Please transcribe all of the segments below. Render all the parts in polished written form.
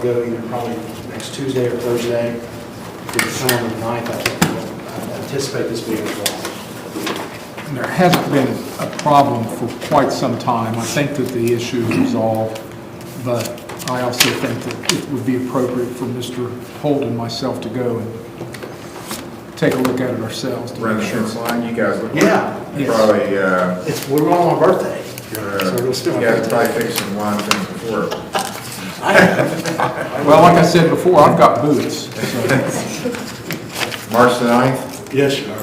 to go either probably next Tuesday or Thursday. If it's on the 9th, I anticipate this being resolved. And there hasn't been a problem for quite some time. I think that the issue is resolved, but I also think that it would be appropriate for Mr. Holt and myself to go and take a look at it ourselves. Run the fence line, you guys look Yeah. like probably, We're on my birthday. you guys are probably fixing one thing before. Well, like I said before, I've got boots. So. March the 9th, Yes, sir.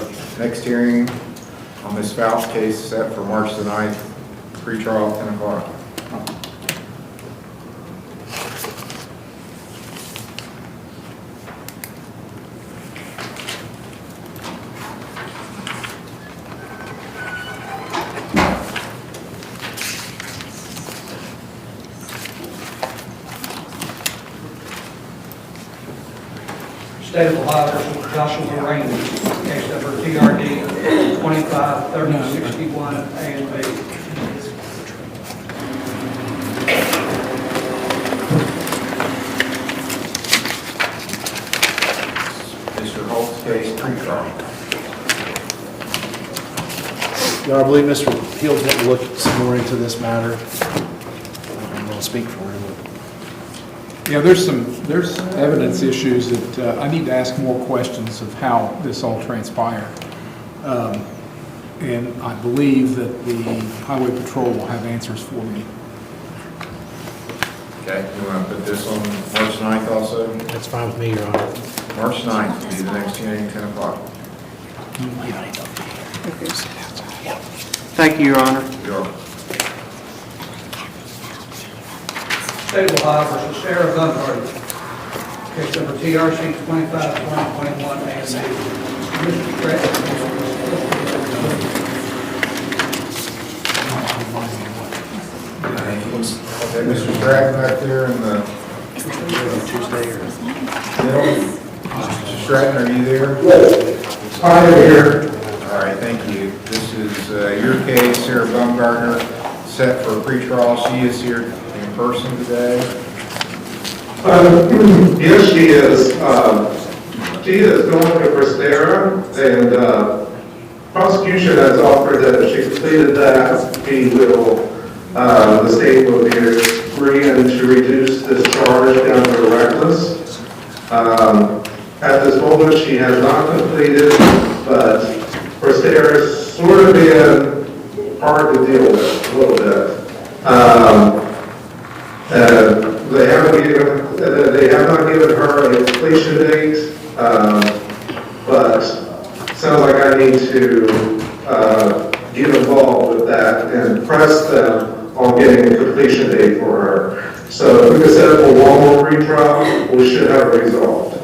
next hearing on this Fouch case set for March the 9th, pre-trial 10 o'clock. State of Ohio versus Joshua Raines, case number TRD 253061 A and B. Mr. Holt's case, pre-trial. I believe Mr. Hill didn't look some more into this matter. I'm going to speak for him. Yeah, there's evidence issues that I need to ask more questions of how this all transpired. And I believe that the Highway Patrol will have answers for me. Okay, you want to put this on March 9th also? That's fine with me, Your Honor. March 9th will be the next hearing, 10 o'clock. Thank you, Your Honor. You're welcome. State of Ohio versus Sarah Gunhard, case number TRC 252021 A and B. Mr. Brett. Okay, Mr. Stratton back there in the Tuesday or... middle. Mr. Stratton, are you there? I'm here. All right, thank you. This is your case, Sarah Baumgartner, set for a pretrial. She is here in person today. Yes, she is. She is going to Prestera, and prosecution has offered that if she completed that, the state will be agreeing to reduce this charge down to reckless. At this moment, she has not completed, but Prestera is sort of being hard to deal with a little bit. They have not given her a completion date, but sounds like I need to get involved with that and press them on getting a completion date for her. So if we can set up a one more retrial, we should have it resolved.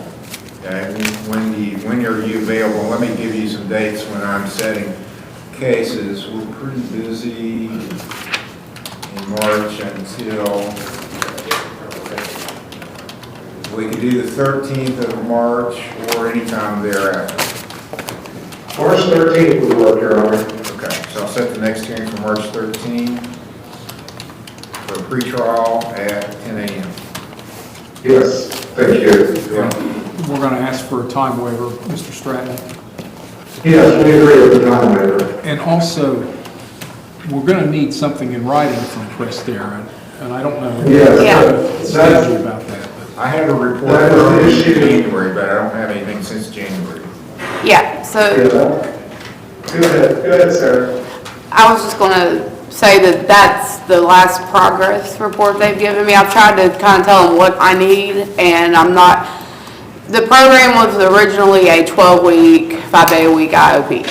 Okay, when are you available? Let me give you some dates when I'm setting cases. We're pretty busy in March until, we could do the 13th of March or anytime thereafter. March 13th would work, Your Honor. Okay, so I'll set the next hearing for March 13th for a pretrial at 10 a.m. Yes, thank you. We're going to ask for a time waiver, Mr. Stratton. Yes, we agree with the time waiver. And also, we're going to need something in writing from Prestera, and I don't know Yes, exactly about that. I have a report That is the early in issue. January, but I don't have anything since January. Yeah, so Go ahead, Sarah. I was just gonna say that that's the last progress report they've given me. I've tried to kind of tell them what I need, and I'm not, the program was originally a 12-week, 5-day-a-week IOP.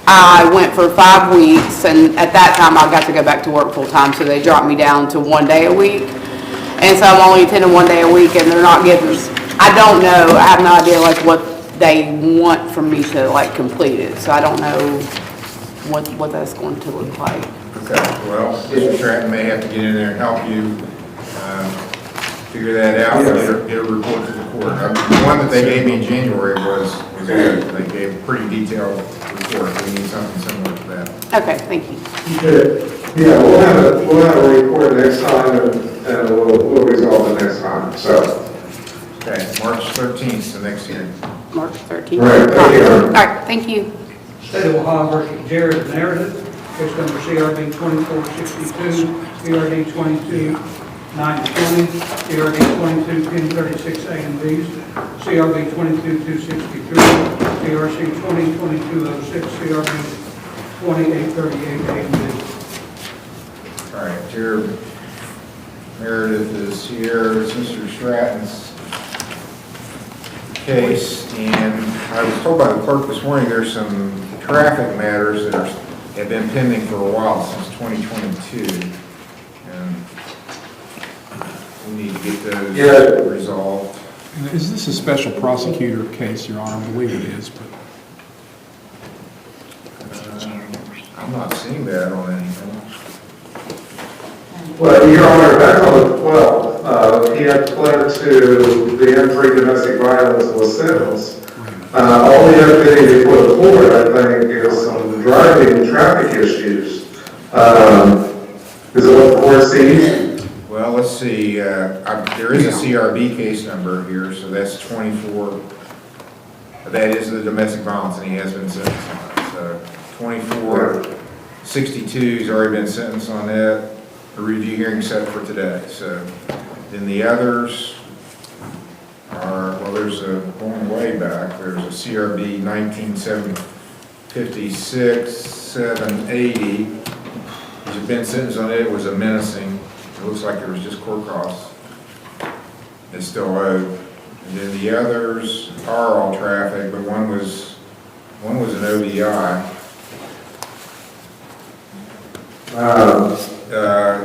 I went for 5 weeks, and at that time I got to go back to work full-time, so they dropped me down to 1 day a week. And so I'm only attending 1 day a week, and they're not giving, I don't know, I have no idea like what they want from me to like complete it. So I don't know what that's going to look like. Okay, well, Mr. Stratton may have to get in there and help you figure that out and get a report to the court. The one that they gave me in January was good. They gave a pretty detailed report. We need something similar to that. Okay, thank you. Good. Yeah, we'll have a report next time and we'll resolve it next time, so. Okay, March 13th, the next hearing. March 13th. Right, thank you. All right, thank you. State of Ohio versus Jared Meredith, case number CRB 2462, CRD 22-920, CRD 22-1036 A and Bs, CRB 22-263, CRC 20-2206, CRB 2838 A and B. All right, Jared Meredith is here, it's Mr. Stratton's case, and I was told by the clerk this morning there's some traffic matters that have been pending for a while, since 2022, and we need to get those resolved. And is this a special prosecutor case, Your Honor? I believe it is, but I'm not seeing that on anything. Well, Your Honor, back on the 12th, he had pled to the M3 domestic violence and was sentenced. All he had been before the court, I think, is some driving traffic issues. Is it what the court sees? Well, let's see, there is a CRB case number here, so that's 24. That is the domestic violence, and he has been sentenced on it. So 2462, he's already been sentenced on that. The review hearing set for today. So then the others are, well, there's a, going way back, there's a CRB 1956, 780. He's been sentenced on it, it was a menacing. It looks like there was just court costs. It's still owed. And then the others are all traffic, but one was an ODI.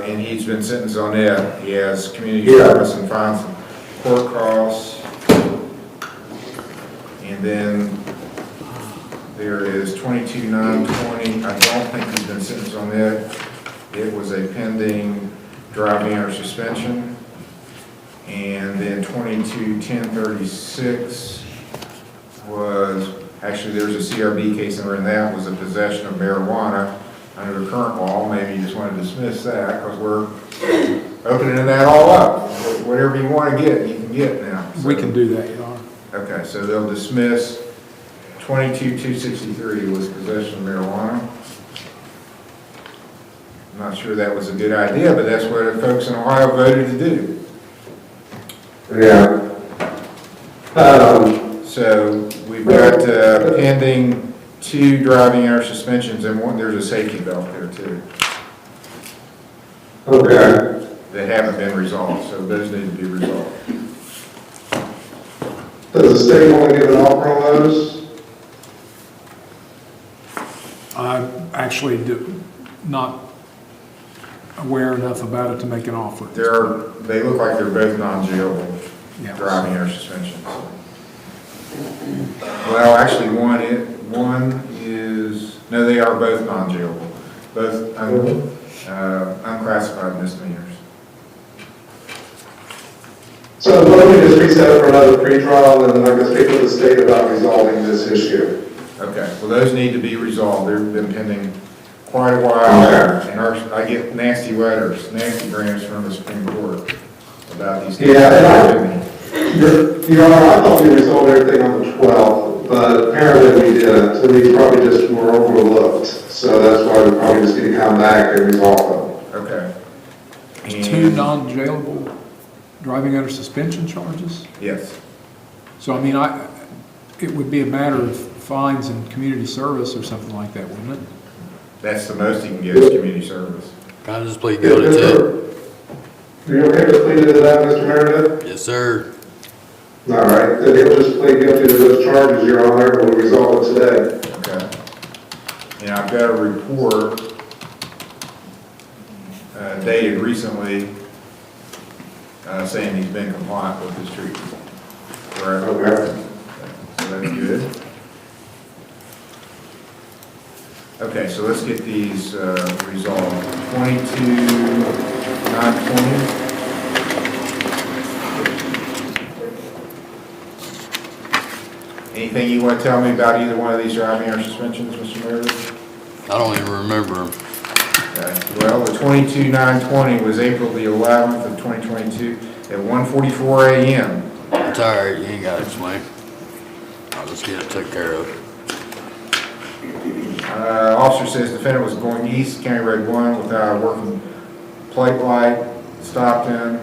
And he's been sentenced on it. He has community service and fines and court costs. And then there is 22-920. I don't think he's been sentenced on it. It was a pending driving under suspension. And then 22-1036 was, actually there's a CRB case number in that, was a possession of marijuana under the current law. Maybe you just want to dismiss that because we're opening that all up. Whatever you want to get, you can get now. So, we can do that, Your Honor. okay, so they'll dismiss 22-263 was possession of marijuana. I'm not sure that was a good idea, but that's what the folks in Ohio voted to do. Yeah. So we've got pending 2 driving under suspensions, and there's a safety belt there too. Okay. That haven't been resolved, so those need to be resolved. Does the state want to give an offer on those? I'm actually not aware enough about it to make an offer. They look like they're both non-jailable Yeah. driving under suspensions. Well, actually, one is, no, they are both non-jailable, both unclassified misdemeanors. So why don't we just reset it for another pre-trial and then I can speak with the state about resolving this issue? Okay, well, those need to be resolved. They've been pending quite a while, and I get nasty letters, nasty grams from the Supreme Court about these cases. Yeah, Your Honor, I thought we resolved everything on the 12th, but apparently we didn't, so these probably just were overlooked. So that's why we probably just need to come back and resolve them. Okay. 2 non-jailable driving under suspension charges? Yes. So, I mean, it would be a matter of fines and community service or something like that, wouldn't it? That's the most you can get is community service. Can I just plead guilty to it? Are you okay to plead to that, Mr. Meredith? Yes, sir. All right, then he'll just plead guilty to those charges, Your Honor, and we'll resolve it today. Okay. And I've got a report dated recently saying he's been compliant with his treatment. Correct? Okay. So that's good. Okay, so let's get these resolved. 22-920. Anything you want to tell me about either one of these driving or suspensions, Mr. Meredith? I don't even remember them. Okay, well, the 22/9/20 was April the 11th of 2022 at 1:44 a.m. It's all right, you ain't gotta explain. I'll just get it took care of. Officer says defendant was going east, County Road 1, without a working plate light, stopped him.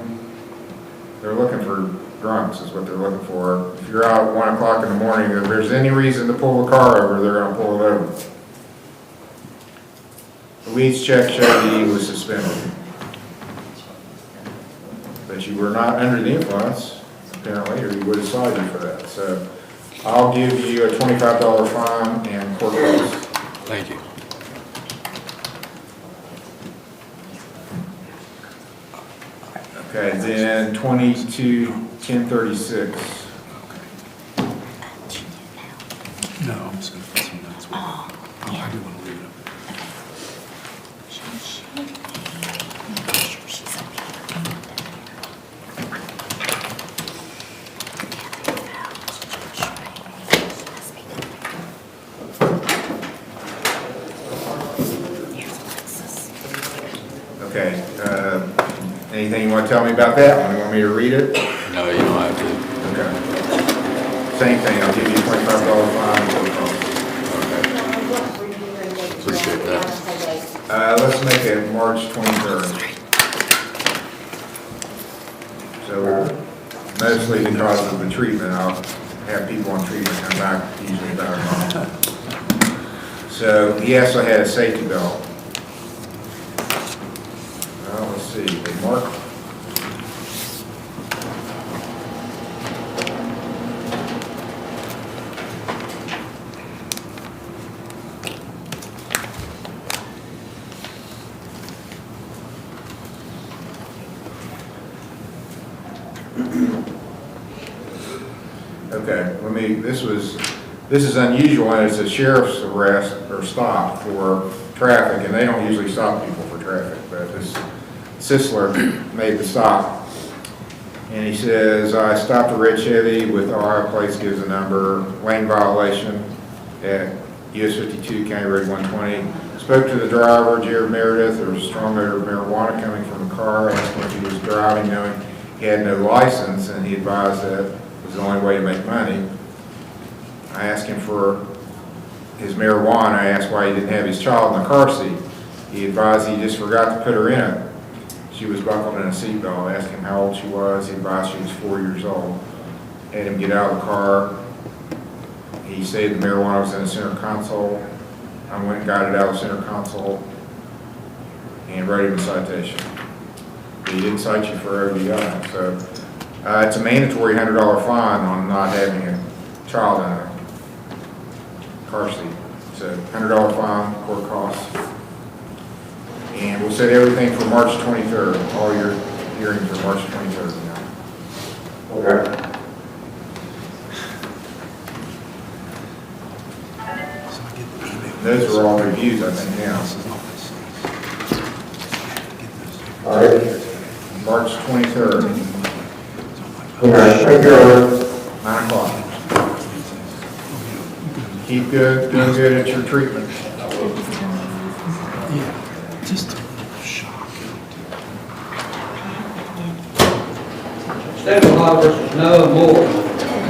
They're looking for drunks is what they're looking for. If you're out at 1 o'clock in the morning, if there's any reason to pull the car over, they're gonna pull it over. The weeds check showed that he was suspended. But you were not under the influence, apparently, or he would have cited you for that. So I'll give you a $25 fine and court costs. Thank you. Okay, then 22/10/36. No, I'm just gonna put some notes with it. I do want to leave it up. Okay, anything you want to tell me about that one? You want me to read it? No, you don't have to. Okay. Same thing, I'll give you a $25 fine. Appreciate that. Let's make it March 23rd. So mostly because of the treatment, I'll have people on treatment come back usually about a month. So he also had a safety belt. Well, let's see, they mark. Okay, this is unusual, and it's a sheriff's arrest or stop for traffic, and they don't usually stop people for traffic, but this Sisler made the stop. And he says, I stopped a red Chevy with RI plates, gives a number, lane violation at US 52 County Road 120. Spoke to the driver, Jared Meredith. There was a strong odor of marijuana coming from the car. Asked him if he was driving, knowing he had no license, and he advised that was the only way to make money. I asked him for his marijuana. I asked why he didn't have his child in the car seat. He advised he just forgot to put her in it. She was buckled in a seatbelt. I asked him how old she was. He advised she was 4 years old. Had him get out of the car. He said the marijuana was in the center console. I went and got it out of the center console and wrote him a citation. He didn't cite you for OVI. So it's a mandatory $100 fine on not having a child in a car seat. It's a $100 fine, court costs. And we'll set everything for March 23rd. All your hearings are March 23rd now. Okay. Those are all reviews, I think, now. All right. March 23rd, Okay, thank you, Your Honor. 9 o'clock. Keep doing good at your treatment. Yeah, just a little shock. State of Ohio versus Noah Moore,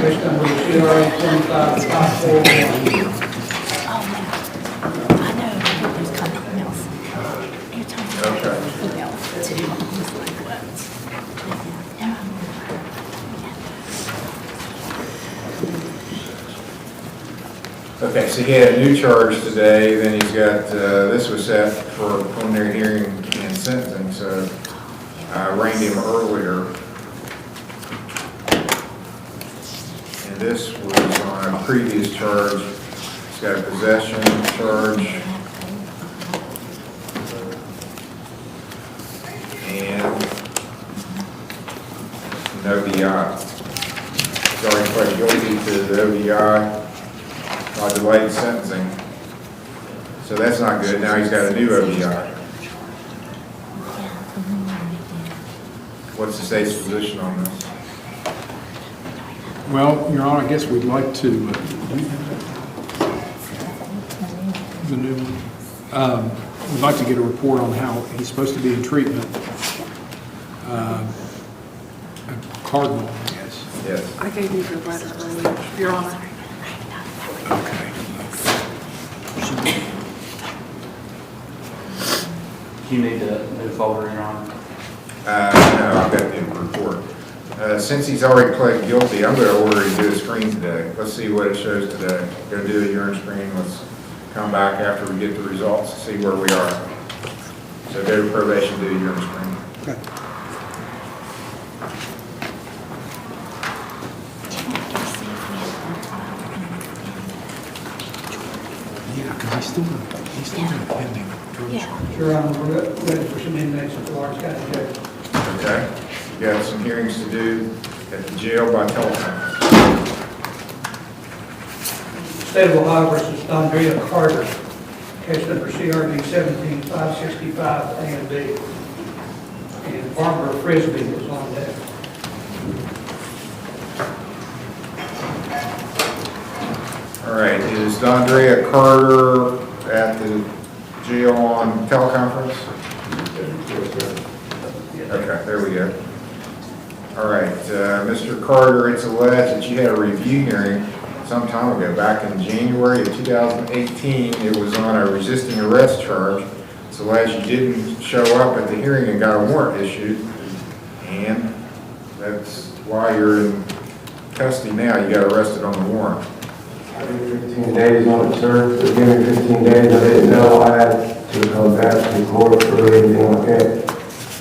case number CRA 25541. Okay. Okay, so he had a new charge today, then he's got, this was set for preliminary hearing and sentencing, so I arraigned him earlier. And this was on a previous charge. He's got a possession charge. And an OVI. Sorry, pled guilty to the OVI. Delayed sentencing. So that's not good. Now he's got a new OVI. What's the state's position on this? Well, Your Honor, I guess we'd like to, the new one. we'd like to get a report on how he's supposed to be in treatment. Cardinal, I guess. Yes. I gave you the letter earlier, Your Honor. Okay. Do you need the new folder, Your Honor? No, I've got the report. Since he's already pled guilty, I'm gonna order him to do a screen today. Let's see what it shows today. Go do a urine screen. Let's come back after we get the results, see where we are. So go to probation, do a urine screen. Okay. Yeah, because he's still got a pending drug charge. Your Honor, we're ready for some inmates at the Lawrence County Jail. Okay? You got some hearings to do at the jail by telephone. State of Ohio versus Dondrea Carter, case number CRD 17565 A and B. And Barbara Frisbee is on that. All right, is Dondrea Carter at the jail on teleconference? Okay, there we go. All right, Mr. Carter, it's alleged that you had a review hearing some time ago, back in January of 2018. It was on a resisting arrest charge. It's alleged you didn't show up at the hearing and got a warrant issued, and that's why you're in custody now. You got arrested on the warrant. I did 15 days on it, sir. For giving 15 days, I didn't know I had to come back to court for anything like that.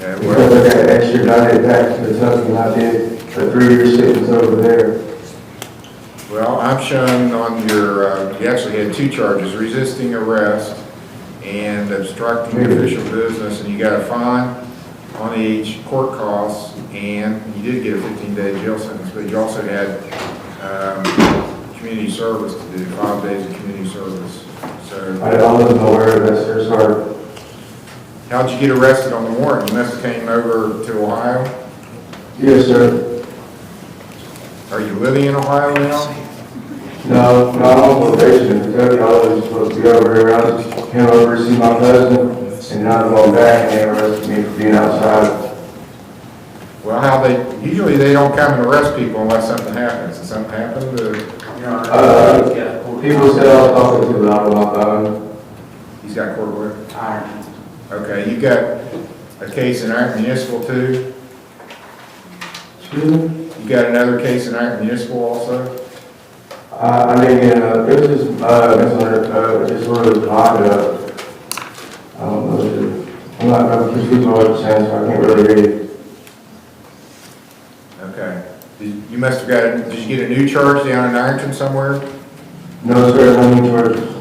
Yeah, Because well, I got extradited back to Kentucky and I did a 3-year sentence over there. well, I'm showing on your, you actually had 2 charges, resisting arrest and obstructing official business, and you got a fine on each, court costs, and you did get a 15-day jail sentence, but you also had community service to do, 5 days of community service. So, I wasn't aware of that, sir, sorry. how'd you get arrested on the warrant? You must have came over to Ohio? Yes, sir. Are you living in Ohio now? No, I'm on probation in Kentucky. I was supposed to be over here. I just came over to see my cousin, and now I'm going back and they arrested me for being outside. Well, usually they don't come and arrest people unless something happens. Did something happen to, People said I was talking to them on my phone. he's got court work? Iron. Okay, you got a case in Iron Municipal too? Excuse me? You got another case in Iron Municipal also? I mean, this is, just sort of locked up. I don't know, I'm not confused what you're saying, so I can't really read it. Okay. You must have got, did you get a new charge down in Ironton somewhere? No, sir, no new charges.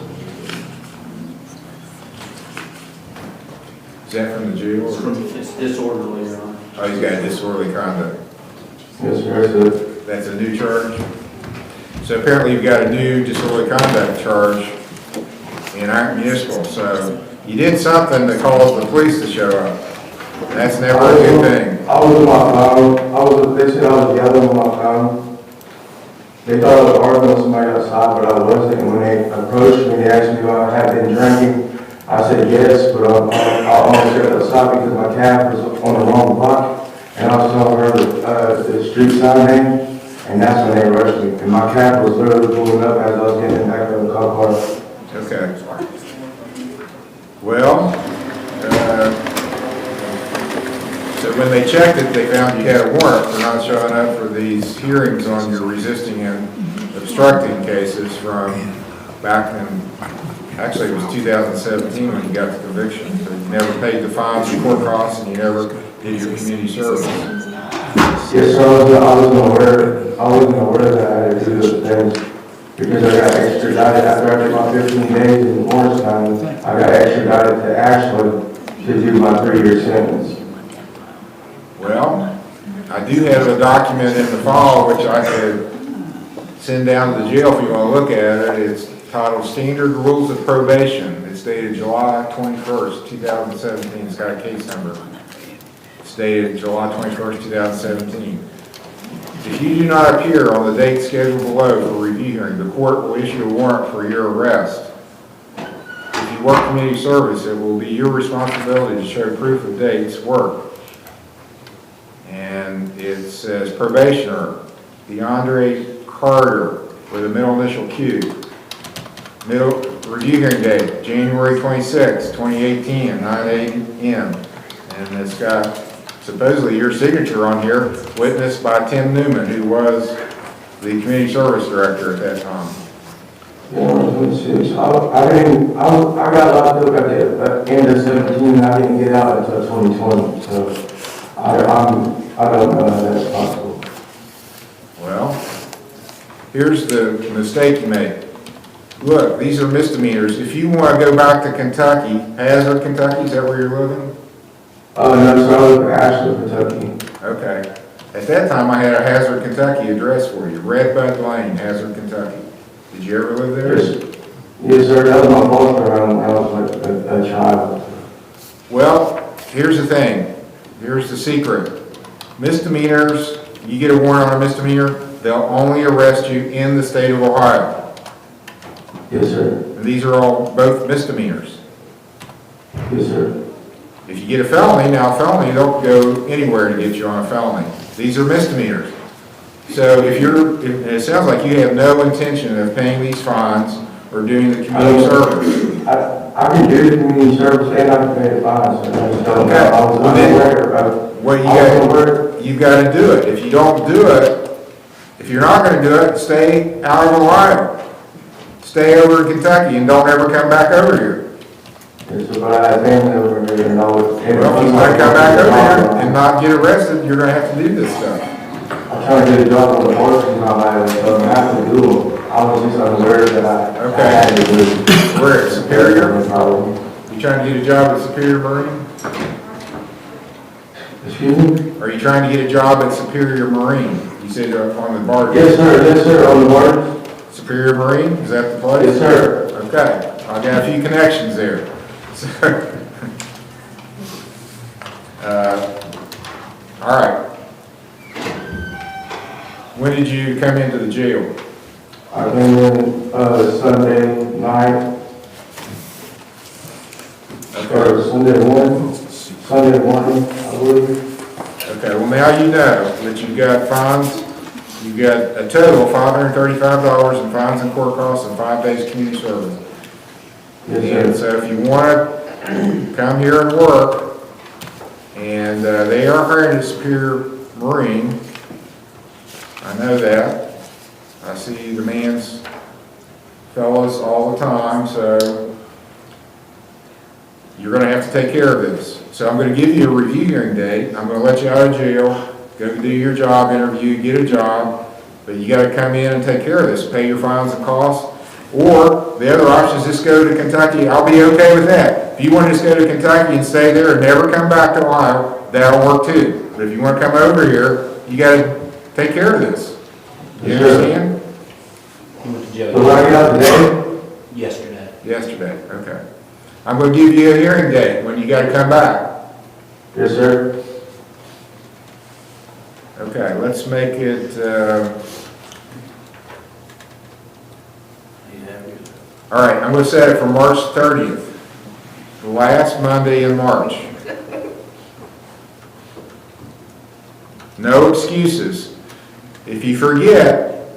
Is that from the jail? or- It's disorderly, Your Honor. Oh, he's got disorderly conduct. Yes, sir, it's That's a new charge? So apparently you've got a new disorderly conduct charge in Ironton Municipal. So you did something that caused the police to show up. That's never a good thing. I was on my phone. They said I was yelling on my phone. They thought I was arguing with somebody outside, but I wasn't. And when they approached me, they asked me if I had been drinking. I said yes, but I almost got outside because my cab was on the wrong block. And I was telling her the street sign name, and that's when they rushed me. And my cab was literally pulling up as I was getting back in the cop car. Okay. Well, so when they checked it, they found you had a warrant for not showing up for these hearings on your resisting and obstructing cases from back in, actually it was 2017 when you got the conviction. So you never paid the fines and court costs, and you never did your community service. Yes, sir, I wasn't aware that I had to do those things because I got extradited after I did my 15 days in Orange County. I got extradited to Ashland to do my 3-year sentence. Well, I do have a document in the file which I could send down to the jail if you want to look at it. It's titled Standard Rules of Probation. It's dated July 21st, 2017. It's got a case number. It's dated July 21st, 2017. If you do not appear on the date scheduled below for review hearing, the court will issue a warrant for your arrest. If you work community service, it will be your responsibility to show proof of dates worked. And it says probationer, DeAndre Carter, with a middle initial Q. Middle review hearing date, January 26, 2018, 9 a.m. And it's got supposedly your signature on here, witnessed by Tim Newman, who was the community service director at that time. Yeah, I got locked up at the end of 17, I didn't get out until 2020, so I don't know how that's possible. Well, here's the mistake you made. Look, these are misdemeanors. If you want to go back to Kentucky, Hazard, Kentucky, is that where you're living? Oh, no, so I live in Ashland, Kentucky. Okay. At that time, I had a Hazard, Kentucky address for you. Redbud Lane, Hazard, Kentucky. Did you ever live there? Yes, sir, that was my boyfriend when I was like a child. Well, here's the thing. Here's the secret. Misdemeanors, you get a warrant on a misdemeanor, they'll only arrest you in the state of Ohio. Yes, sir. And these are all both misdemeanors. Yes, sir. If you get a felony, now a felony don't go anywhere to get you on a felony. These are misdemeanors. So it sounds like you have no intention of paying these fines or doing the community service. I can do the community service and I can pay the fines, so I just don't know. Okay. I was unaware of Well, you got to do it. If you don't do it, if you're not going to do it, stay out of Ohio. Stay over in Kentucky and don't ever come back over here. Yes, sir, but I have family over here and all. Well, if you want to come back over here and not get arrested, you're going to have to do this stuff. I'm trying to get a job on the horses in my life, so I have to do them. I was just unaware that I had to do. Where at Superior? Problem. You trying to get a job at Superior Marine? Excuse me? Are you trying to get a job at Superior Marine? You said on the barge. Yes, sir, on the board. Superior Marine, is that the place? Yes, sir. Okay, I got a few connections there. So, all right. When did you come into the jail? I came in Sunday night, or Sunday morning, I believe. Okay, well now you know that you got fines, you got a total of $535 in fines and court costs and 5 days community service. Yes, And sir. so if you want to come here and work, and they are hiring a Superior Marine, I know that. I see the man's fellas all the time, so you're going to have to take care of this. So I'm going to give you a review hearing date. I'm going to let you out of jail, go do your job interview, get a job, but you got to come in and take care of this, pay your fines and costs. Or the other option is just go to Kentucky. I'll be okay with that. If you want to just go to Kentucky and stay there and never come back to Ohio, that'll work too. But if you want to come over here, you got to take care of this. You understand? He went to So jail when I get out today, yesterday. Yesterday, okay. I'm going to give you a hearing date when you got to come back. yes, sir. Okay, let's make it, all right, I'm going to set it for March 30th, the last Monday in March. No excuses. If you forget,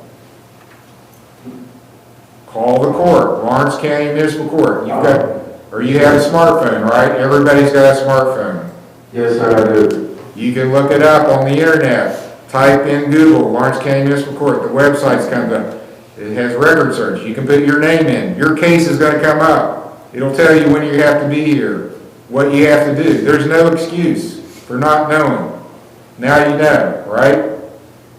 call the court, Lawrence County Municipal Court. You've got, or you have a smartphone, right? Everybody's got a smartphone. Yes, sir, I do. You can look it up on the internet. Type in Google, Lawrence County Municipal Court. The website's comes up. It has record search. You can put your name in. Your case is going to come up. It'll tell you when you have to be here, what you have to do. There's no excuse for not knowing. Now you know, right?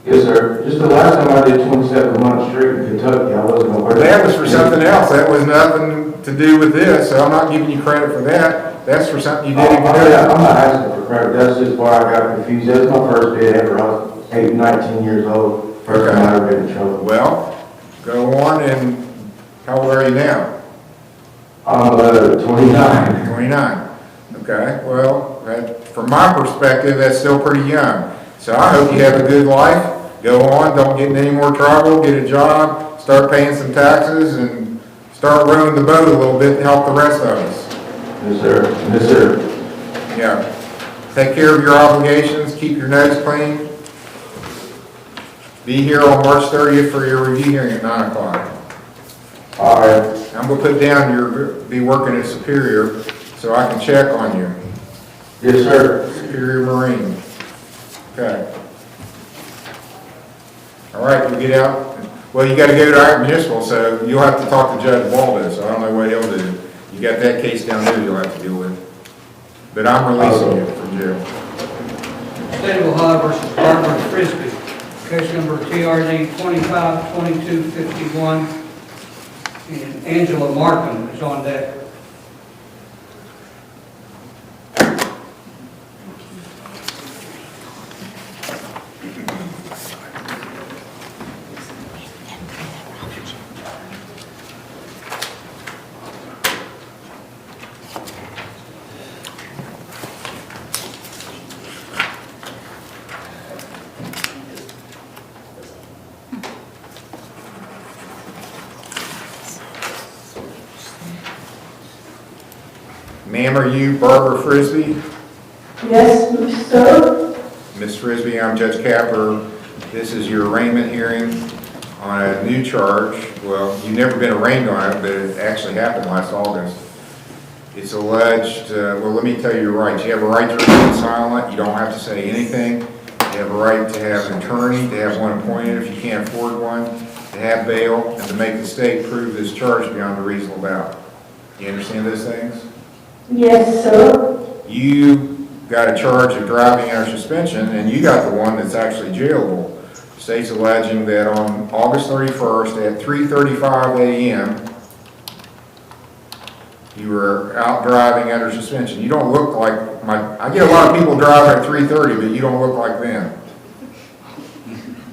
Yes, sir. Just the last time I did 27 Month Street in Kentucky, I wasn't aware. That was for something else. That was nothing to do with this, so I'm not giving you credit for that. That's for something you did in I'm Kentucky. not asking for credit. That's just why I got confused. That was my first day ever. I was 19 years old. First time I ever been in trouble. Well, go on, and how old are you now? I'm 29. 29. Okay, well, from my perspective, that's still pretty young. So I hope you have a good life. Go on, don't get in any more trouble, get a job, start paying some taxes, and start rowing the boat a little bit to help the rest of us. Yes, sir. Yes, sir. Yeah. Take care of your obligations, keep your nose clean. Be here on March 30th for your review hearing at 9 o'clock. All right. I'm gonna put down you'll be working at Superior, so I can check on you. Yes, sir. Superior Marine. Okay. All right, you get out. Well, you gotta go to our municipal, so you'll have to talk to Judge Waldo, so I don't know what he'll do. You got that case down there you'll have to deal with. But I'm releasing you from jail. State of Ohio versus Barbara Frisbee, case number TRD 252251, and Angela Markham is on deck. Ma'am, are you Barbara Frisbee? Yes, sir. Miss Frisbee, I'm Judge Capper. This is your arraignment hearing on a new charge. Well, you've never been arraigned on it, but it actually happened last August. It's alleged, well, let me tell you your rights. You have a right to remain silent. You don't have to say anything. You have a right to have an attorney, to have one appointed if you can't afford one, to have bail, and to make the state prove this charge beyond a reasonable doubt. You understand those things? Yes, sir. You got a charge of driving under suspension, and you got the one that's actually jailable. The state's alleging that on August 31st at 3:35 a.m., you were out driving under suspension. You don't look like I get a lot of people driving at 3:30, but you don't look like them. I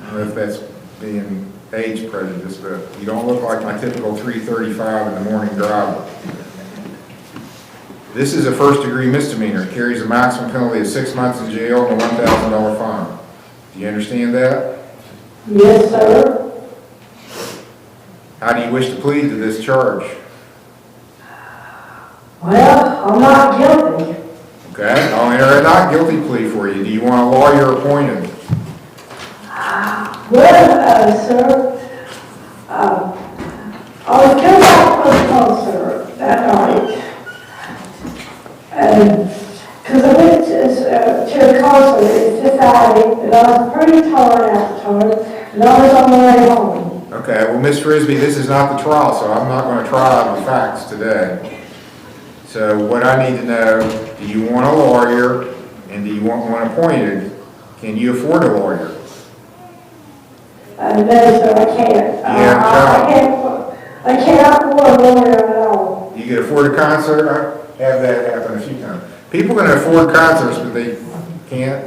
don't know if that's being age prejudice, but you don't look like my typical 3:35 in the morning driver. This is a first-degree misdemeanor. It carries a maximum penalty of 6 months in jail and a $1,000 fine. Do you understand that? Yes, sir. How do you wish to plead to this charge? Well, I'm not guilty. Okay, I'll enter a not guilty plea for you. Do you want a lawyer appointed? Well, sir, I was going out for the concert that night. Because I went to a concert, it's decided, and I was pretty tired afterwards, and I was on my way home. Okay, well, Miss Frisbee, this is not the trial, so I'm not going to try out the facts today. So what I need to know, do you want a lawyer, and do you want one appointed? Can you afford a lawyer? No, sir, I can't. I can't afford a lawyer at all. You can afford a concert? I have that happen a few times. People can afford concerts, but they can't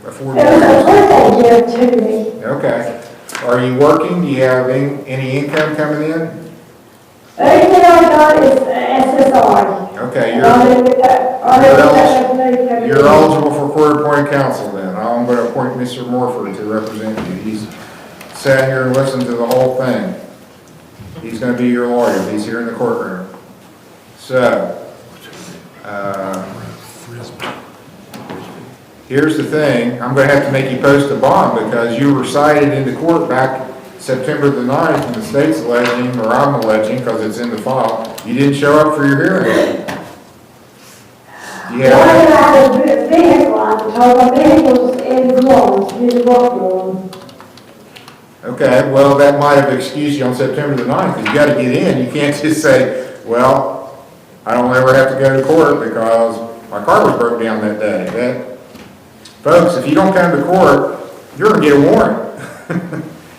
afford It was a lawyers. birthday gift to me. Okay. Are you working? Do you have any income coming in? Everything I got is SSI. Okay, You're you're eligible for court-appointed counsel then. I'm going to appoint Mr. Morford to represent you. He's sat here and listened to the whole thing. He's going to be your lawyer. He's here in the courtroom. So, here's the thing. I'm going to have to make you post a bond because you were cited into court back September the 9th, and the state's alleging, or I'm alleging, because it's in the file, you didn't show up for your hearing. I had a vehicle, I told my vehicle's in the lawn, in the road. Okay, well, that might have excused you on September the 9th. You got to get in. You can't just say, well, I don't ever have to go to court because my car was broke down that day. Folks, if you don't come to court, you're going to get a warrant.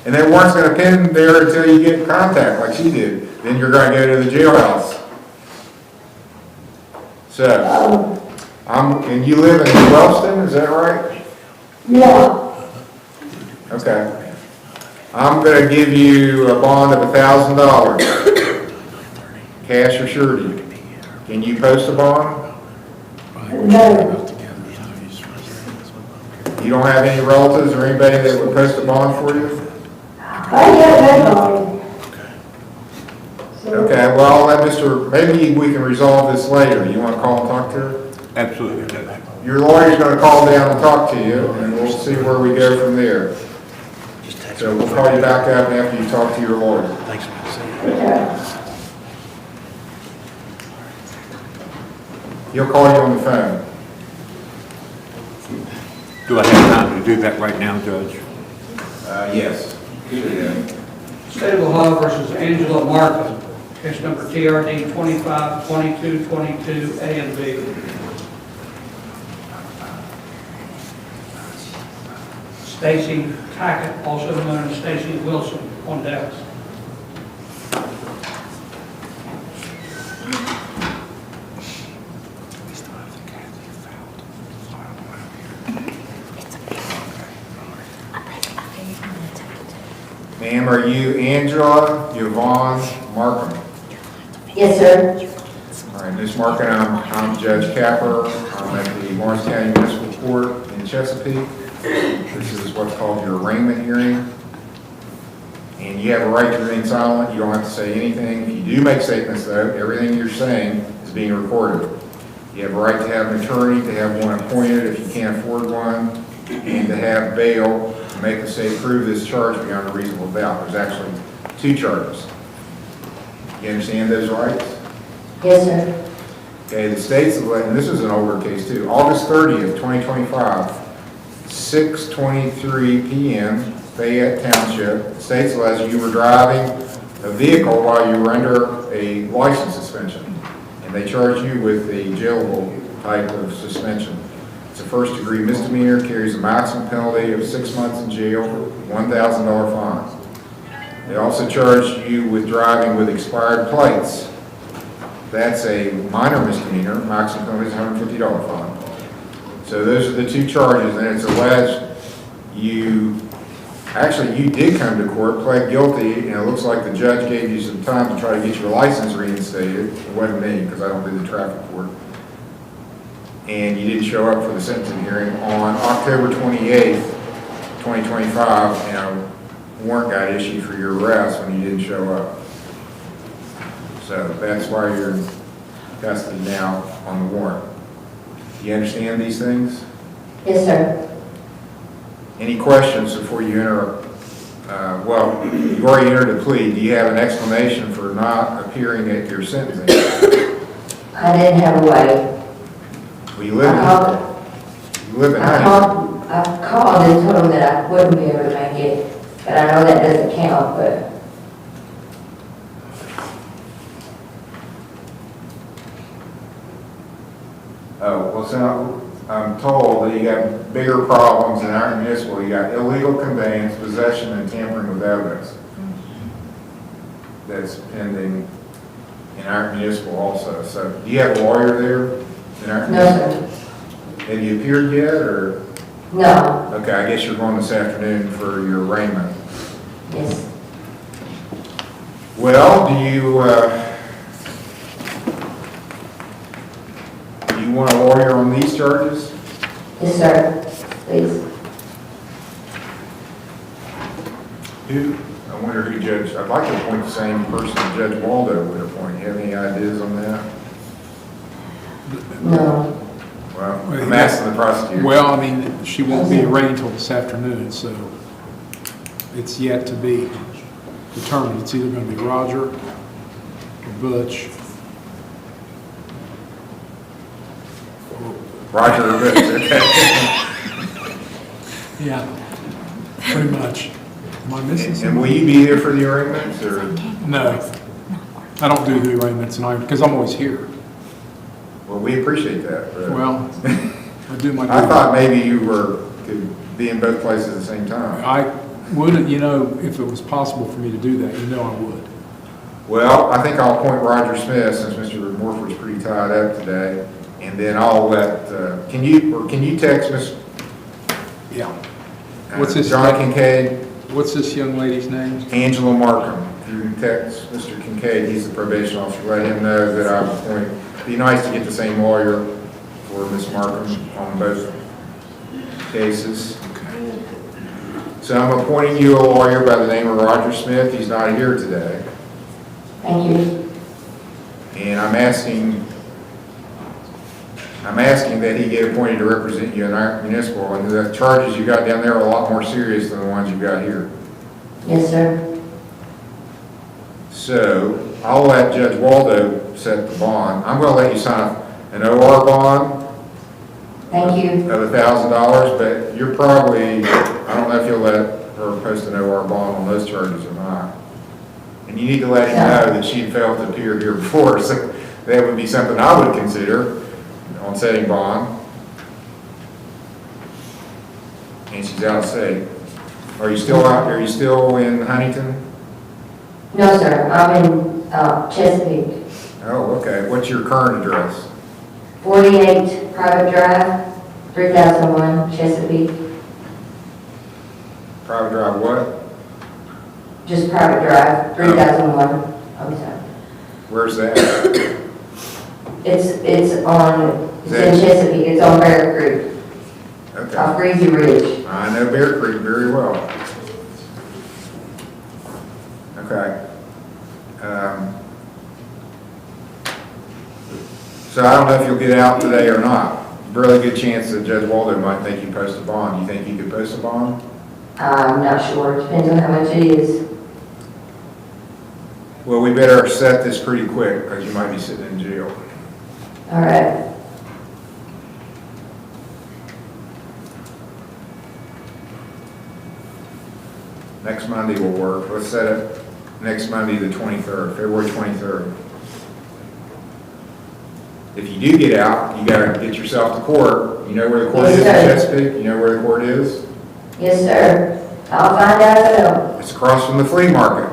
And that warrant's going to pin there until you get in contact like she did. Then you're going to go to the jailhouse. So, and you live in Wellston, is that right? Yeah. Okay. I'm going to give you a bond of $1,000, cash or surety. Can you post a bond? No. You don't have any relatives or anybody that would post a bond for you? I get nobody. So Okay, well, I'll let maybe we can resolve this later. You want to call and talk to her? Absolutely. Your lawyer's going to call down and talk to you, and we'll see where we go from there. So we'll call you back up after you talk to your lawyer. Thanks, man. Okay. He'll call you on the phone. Do I have time to do that right now, Judge? Yes. State of Ohio versus Angela Markham, case number TRD 252222 A and B. Stacy Tackett, also known as Stacy Wilson, on Dallas. Ma'am, are you Angela Yvonne Markham? Yes, sir. All right, Ms. Markham, I'm Judge Capper. I'm at the Lawrence County Municipal Court in Chesapeake. This is what's called your arraignment hearing. And you have a right to remain silent. You don't have to say anything. If you do make statements, though, everything you're saying is being recorded. You have a right to have an attorney, to have one appointed if you can't afford one, and to have bail to make the state prove this charge beyond a reasonable doubt. There's actually 2 charges. You understand those rights? Yes, sir. Okay, the state's, and this is an older case too, August 30th, 2025, 6:23 p.m., Fayette Township, the state alleged you were driving a vehicle while you were under a license suspension, and they charged you with a jailable type of suspension. It's a first-degree misdemeanor, carries a maximum penalty of 6 months in jail, $1,000 fine. They also charged you with driving with expired plates. That's a minor misdemeanor, maximum penalty is $150 fine. So those are the 2 charges, and it's alleged you did come to court, pled guilty, and it looks like the judge gave you some time to try to get your license reinstated. It wasn't me, because I don't do the traffic court. And you didn't show up for the sentencing hearing on October 28th, 2025, and a warrant got issued for your arrest when you didn't show up. So that's why you're in custody now on the warrant. You understand these things? Yes, sir. Any questions before you enter? Well, you've already entered a plea. Do you have an explanation for not appearing at your sentencing? I didn't have a way. Well, you live I in Huntington. called and told them that I wouldn't be able to make it, but I know that doesn't count, but Oh, well, so I'm told that you got bigger problems in our municipal. You got illegal conveyance, possession, and tampering with evidence. That's pending in our municipal also. So do you have a lawyer there in our no, municipal? sir. Have you appeared yet, or? No, Okay, I guess you're going this afternoon for your arraignment. yes. Well, do you want a lawyer on these charges? Yes, sir. Please. I wonder who Judge, I'd like to appoint the same person Judge Waldo would appoint. You have any ideas on that? No. Well, I'm asking the prosecutor. Well, I mean, she won't be arraigned until this afternoon, so it's yet to be determined. It's either going to be Roger or Butch. Roger or Butch, okay. Yeah, pretty much. Am I missing And something? will you be there for the arraignments, or? No, I don't do the arraignments, because I'm always here. Well, we appreciate that. But Well, I do my. I thought maybe you could be in both places at the same time. I would, if it was possible for me to do that, I would. Well, I think I'll appoint Roger Smith, since Mr. Morford's pretty tied up today, and then I'll let, can you text Miss? Yeah. What's his John name? Kincaid? What's this young lady's name? Angela Markham. If you can text Mr. Kincaid, he's the probation officer, let him know that I'm appointing. It'd be nice to get the same lawyer for Ms. Markham on both cases. So I'm appointing you a lawyer by the name of Roger Smith. He's not here today. Thank you. And I'm asking that he get appointed to represent you in our municipal, and the charges you got down there are a lot more serious than the ones you got here. Yes, sir. So, I'll let Judge Waldo set the bond. I'm gonna let you sign an OR bond Thank you. of $1,000, but you're probably, I don't know if you'll let her post an OR bond on those charges or not. And you need to let him know that she failed to appear here before, so that would be something I would consider on setting bond. And she's out of state. Are you still out, are you still in Huntington? No, sir, I'm in Chesapeake. Oh, okay. What's your current address? 48 Private Drive, 3001, Chesapeake. Private drive what? Just Private Drive, 3001. I'm sorry. Where's that? It's in That- Chesapeake, it's on Bear Creek, Okay. off Breezy Ridge. I know Bear Creek very well. Okay. So I don't know if you'll get out today or not. Really good chance that Judge Waldo might think you post a bond. You think you could post a bond? I'm not sure, depends on how much it is. Well, we better set this pretty quick because you might be sitting in jail. All right. Next Monday will work. Let's set it next Monday, the 23rd, February 23rd. If you do get out, you gotta get yourself to court. You know where the court is in Yes, sir. Chesapeake? You know where the court is? Yes, sir. I'll find out if I don't. It's across from the flea market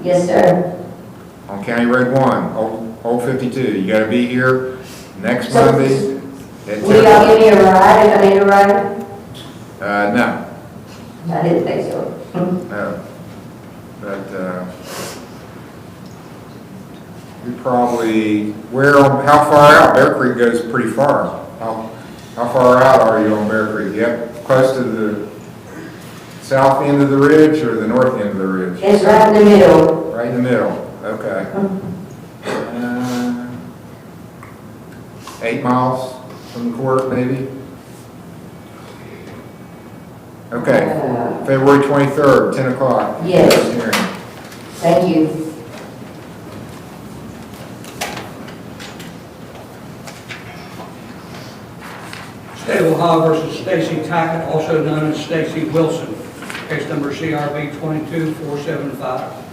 Yes, sir. on County Road 1, Old 52. You gotta be here next So, Monday at Will y'all 10. give me a ride if I need a ride? No, I didn't think so. no. But, you're probably, how far out? Bear Creek goes pretty far. How far out are you on Bear Creek? Yep, close to the south end of the ridge or the north end of the ridge? It's right in the middle. Right in the middle, okay. 8 miles from the court, maybe? Okay, February 23rd, 10 o'clock. Yes. Hearing. Thank you. State of Ohio versus Stacy Tackett, also known as Stacy Wilson, case number CRB 22475.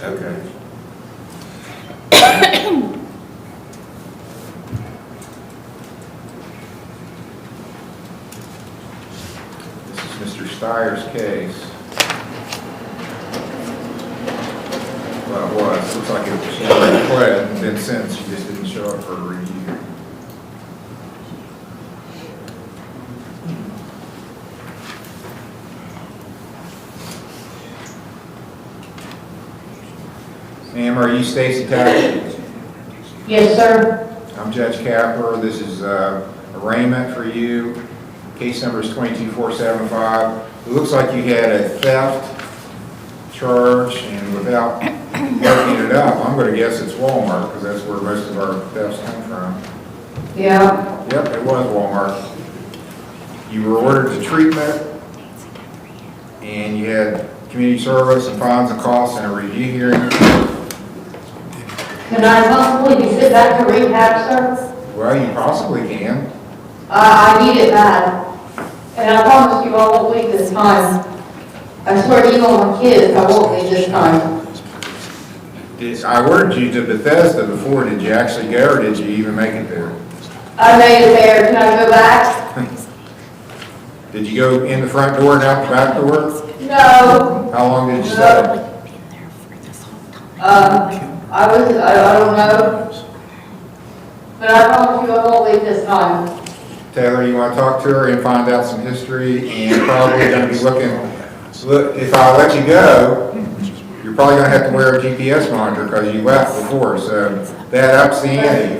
Okay. This is Mr. Steyer's case. Well, it was, looks like it was, she already pled and been sentenced, she just didn't show up for a review. Ma'am, are you Stacy Tackett? Yes, sir. I'm Judge Capper. This is arraignment for you. Case number is 22475. It looks like you had a theft charge, and without looking it up, I'm going to guess it's Walmart, because that's where most of our thefts come from. Yeah. Yep, it was Walmart. You were ordered to treatment, and you had community service and fines and costs and a review hearing. Can I possibly be sent back to rehab, sir? Well, you possibly can. I need it bad. And I promise you I won't leave this time. I swear to you on my kids, I won't leave this time. I ordered you to Bethesda before. Did you actually go, or did you even make it there? I made it there. Can I go back? Did you go in the front door and out the back door? No. How long did you stay? I don't know. But I promise you I won't leave this time. Taylor, you want to talk to her and find out some history, and probably going to be looking, if I let you go, you're probably going to have to wear a GPS monitor because you left before, so that ups the ante.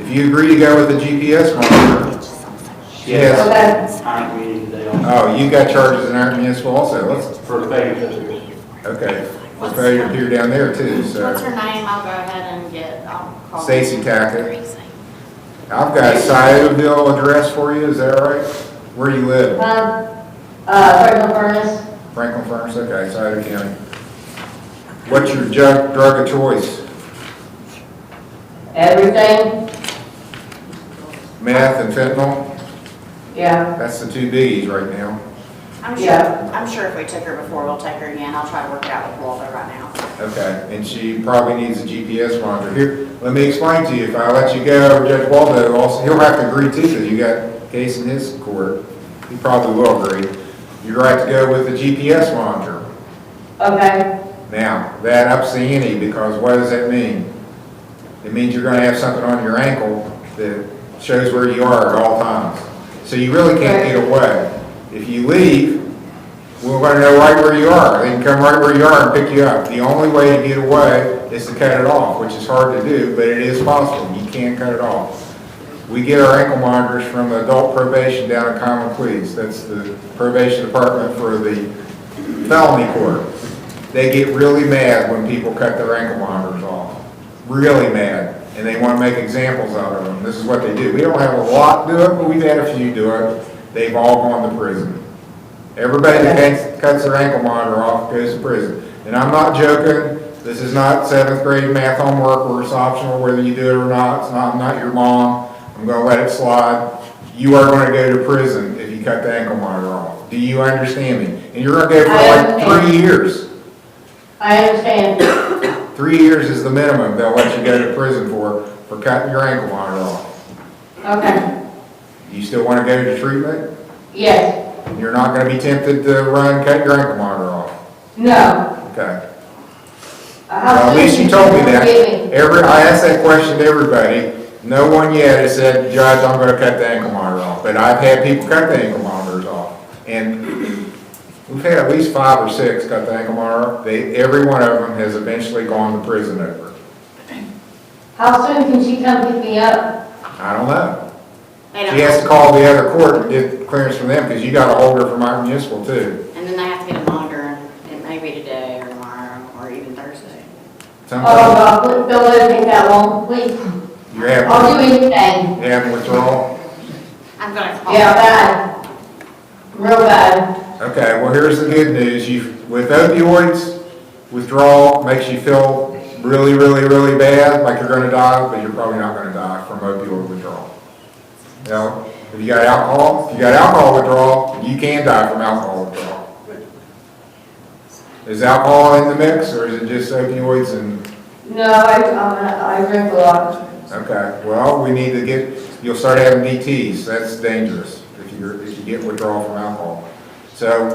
If you agree to go with the GPS monitor, yes. Aren't we today on? Oh, you got charges in our municipal also. For the failure to. Okay. for failure to appear down there too, What's her so. name? I'll go ahead and I'll call. Stacy Tackett. Gracie. I've got a Sciotoville address for you, is that right? Where you live? Franklin Furnace, Franklin Furnace, okay, Scioto County. What's your drug of choice? everything, Meth and fentanyl? yeah. That's the two biggies right now. Yeah. I'm sure if we took her before, we'll take her again. I'll try to work it out with Walter right now. Okay, and she probably needs a GPS monitor. Here, let me explain to you, if I let you go, Judge Waldo, also, he'll have to agree too, because you got a case in his court. He probably will agree. You're right to go with the GPS monitor. Okay, Now, that ups the ante, because what does that mean? It means you're gonna have something on your ankle that shows where you are at all times. So you really can't get away. If you leave, we're gonna know right where you are. They can come right where you are and pick you up. The only way to get away is to cut it off, which is hard to do, but it is possible. You can cut it off. We get our ankle monitors from adult probation down at Common Pleas. That's the probation department for the felony court. They get really mad when people cut their ankle monitors off. Really mad. And they want to make examples out of them. This is what they do. We don't have a lot do it, but we've had a few do it. They've all gone to prison. Everybody that cuts their ankle monitor off goes to prison. And I'm not joking. This is not 7th grade math homework where it's optional whether you do it or not. It's not, I'm not your mom. I'm going to let it slide. You are going to go to prison if you cut the ankle monitor off. Do you understand me? And you're going to go for like 3 years. I understand. 3 years is the minimum they'll let you go to prison for cutting your ankle monitor off. Okay, You still want to go to treatment? yes, You're not going to be tempted to run and cut your ankle monitor off? no. Okay. How Well, at soon least you can told me that. forgive me? I asked that question to everybody. No one yet has said, Judge, I'm going to cut the ankle monitor off. But I've had people cut the ankle monitors off. And we've had at least 5 or 6 cut the ankle monitor off. Every one of them has eventually gone to prison over it. How soon can she come pick me up? I don't know. They don't She has to call the other court and get clearance from them because you got to hold her from our municipal too. And then they have to get a monitor, and it may be today or tomorrow or even Thursday. Oh, Sometimes God, don't let it take that long, please. you're having, I'll do anything. you're having withdrawal. I'm gonna call. Yeah, bad. Real bad. Okay, well, here's the good news. With opioids, withdrawal makes you feel really, really, really bad, like you're gonna die, but you're probably not gonna die from opioid withdrawal. You know, if you got alcohol withdrawal, you can die from alcohol withdrawal. Is alcohol in the mix, or is it just opioids and, No, I drink a lot. okay, well, we need to you'll start having DTs. That's dangerous if you get withdrawal from alcohol. So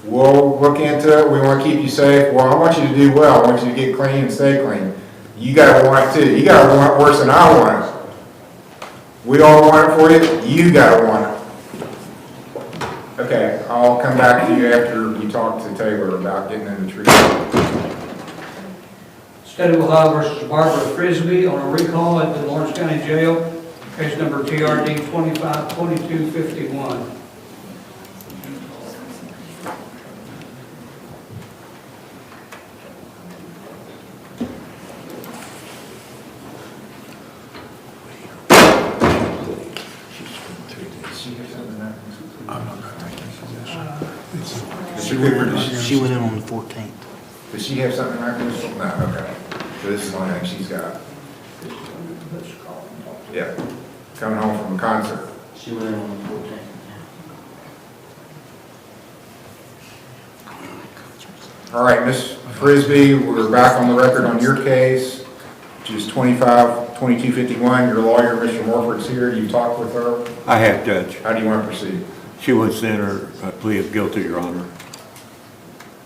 we'll look into it. We want to keep you safe. Well, I want you to do well. I want you to get clean and stay clean. You gotta want it too. You gotta want it worse than I want it. We all want it for you. You gotta want it. Okay, I'll come back to you after you talk to Taylor about getting in the treatment. State of Ohio versus Barbara Frisbee on a recall at the Lawrence County Jail, case number TRD 252251. She went in on the 14th. Does she have something like this? No, okay. So this is the only thing she's got. Yeah, coming home from a concert. She went in on the 14th. All right, Ms. Frisbee, we're back on the record on your case, which is 2251. Your lawyer, Mr. Morford's here. You talked with her. I have, Judge. How do you want to proceed? She wants to enter a plea of guilty, Your Honor.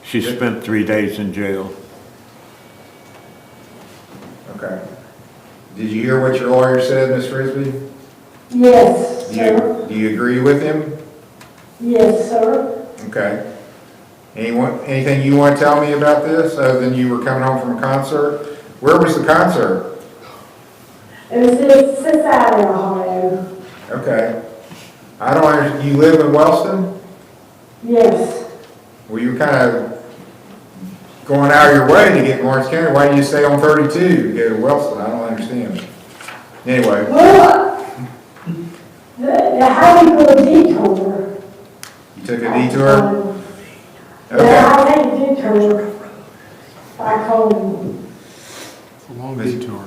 She spent 3 days in jail. Okay. Did you hear what your lawyer said, Ms. Frisbee? Yes, sir. Do you agree with him? Yes, sir. Okay. Anything you want to tell me about this, other than you were coming home from a concert? Where was the concert? It was in Cincinnati, Ohio. Okay. I don't understand. You live in Wellston? Yes. Well, you kind of going out of your way to get to Lawrence County, why do you stay on 32 to go to Wellston? I don't understand. Anyway, Well, the highway for a detour. you took a detour? Yeah, Okay. I take a detour back home. It's a long detour.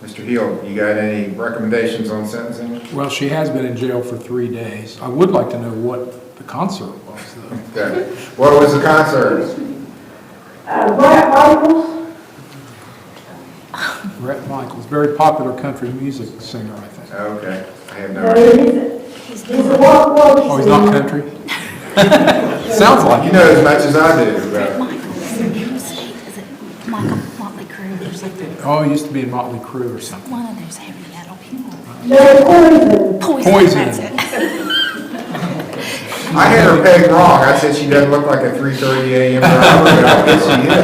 Mr. Hill, you got any recommendations on sentencing? Well, she has been in jail for 3 days. I would like to know what the concert was, though. Okay. What was the concert? Brett Michaels, Brett Michaels, very popular country music singer, I think. Okay, I have no idea. he's a walk. Oh, he's not country? Sounds like You it. know as much as I do about Motley Crue or something. Oh, he used to be in Motley Crue or something. One of those heavy metal people. No, Poison. That's it. I had her pegged wrong. I said she doesn't look like a 3:30 a.m. driver, but I guess she is.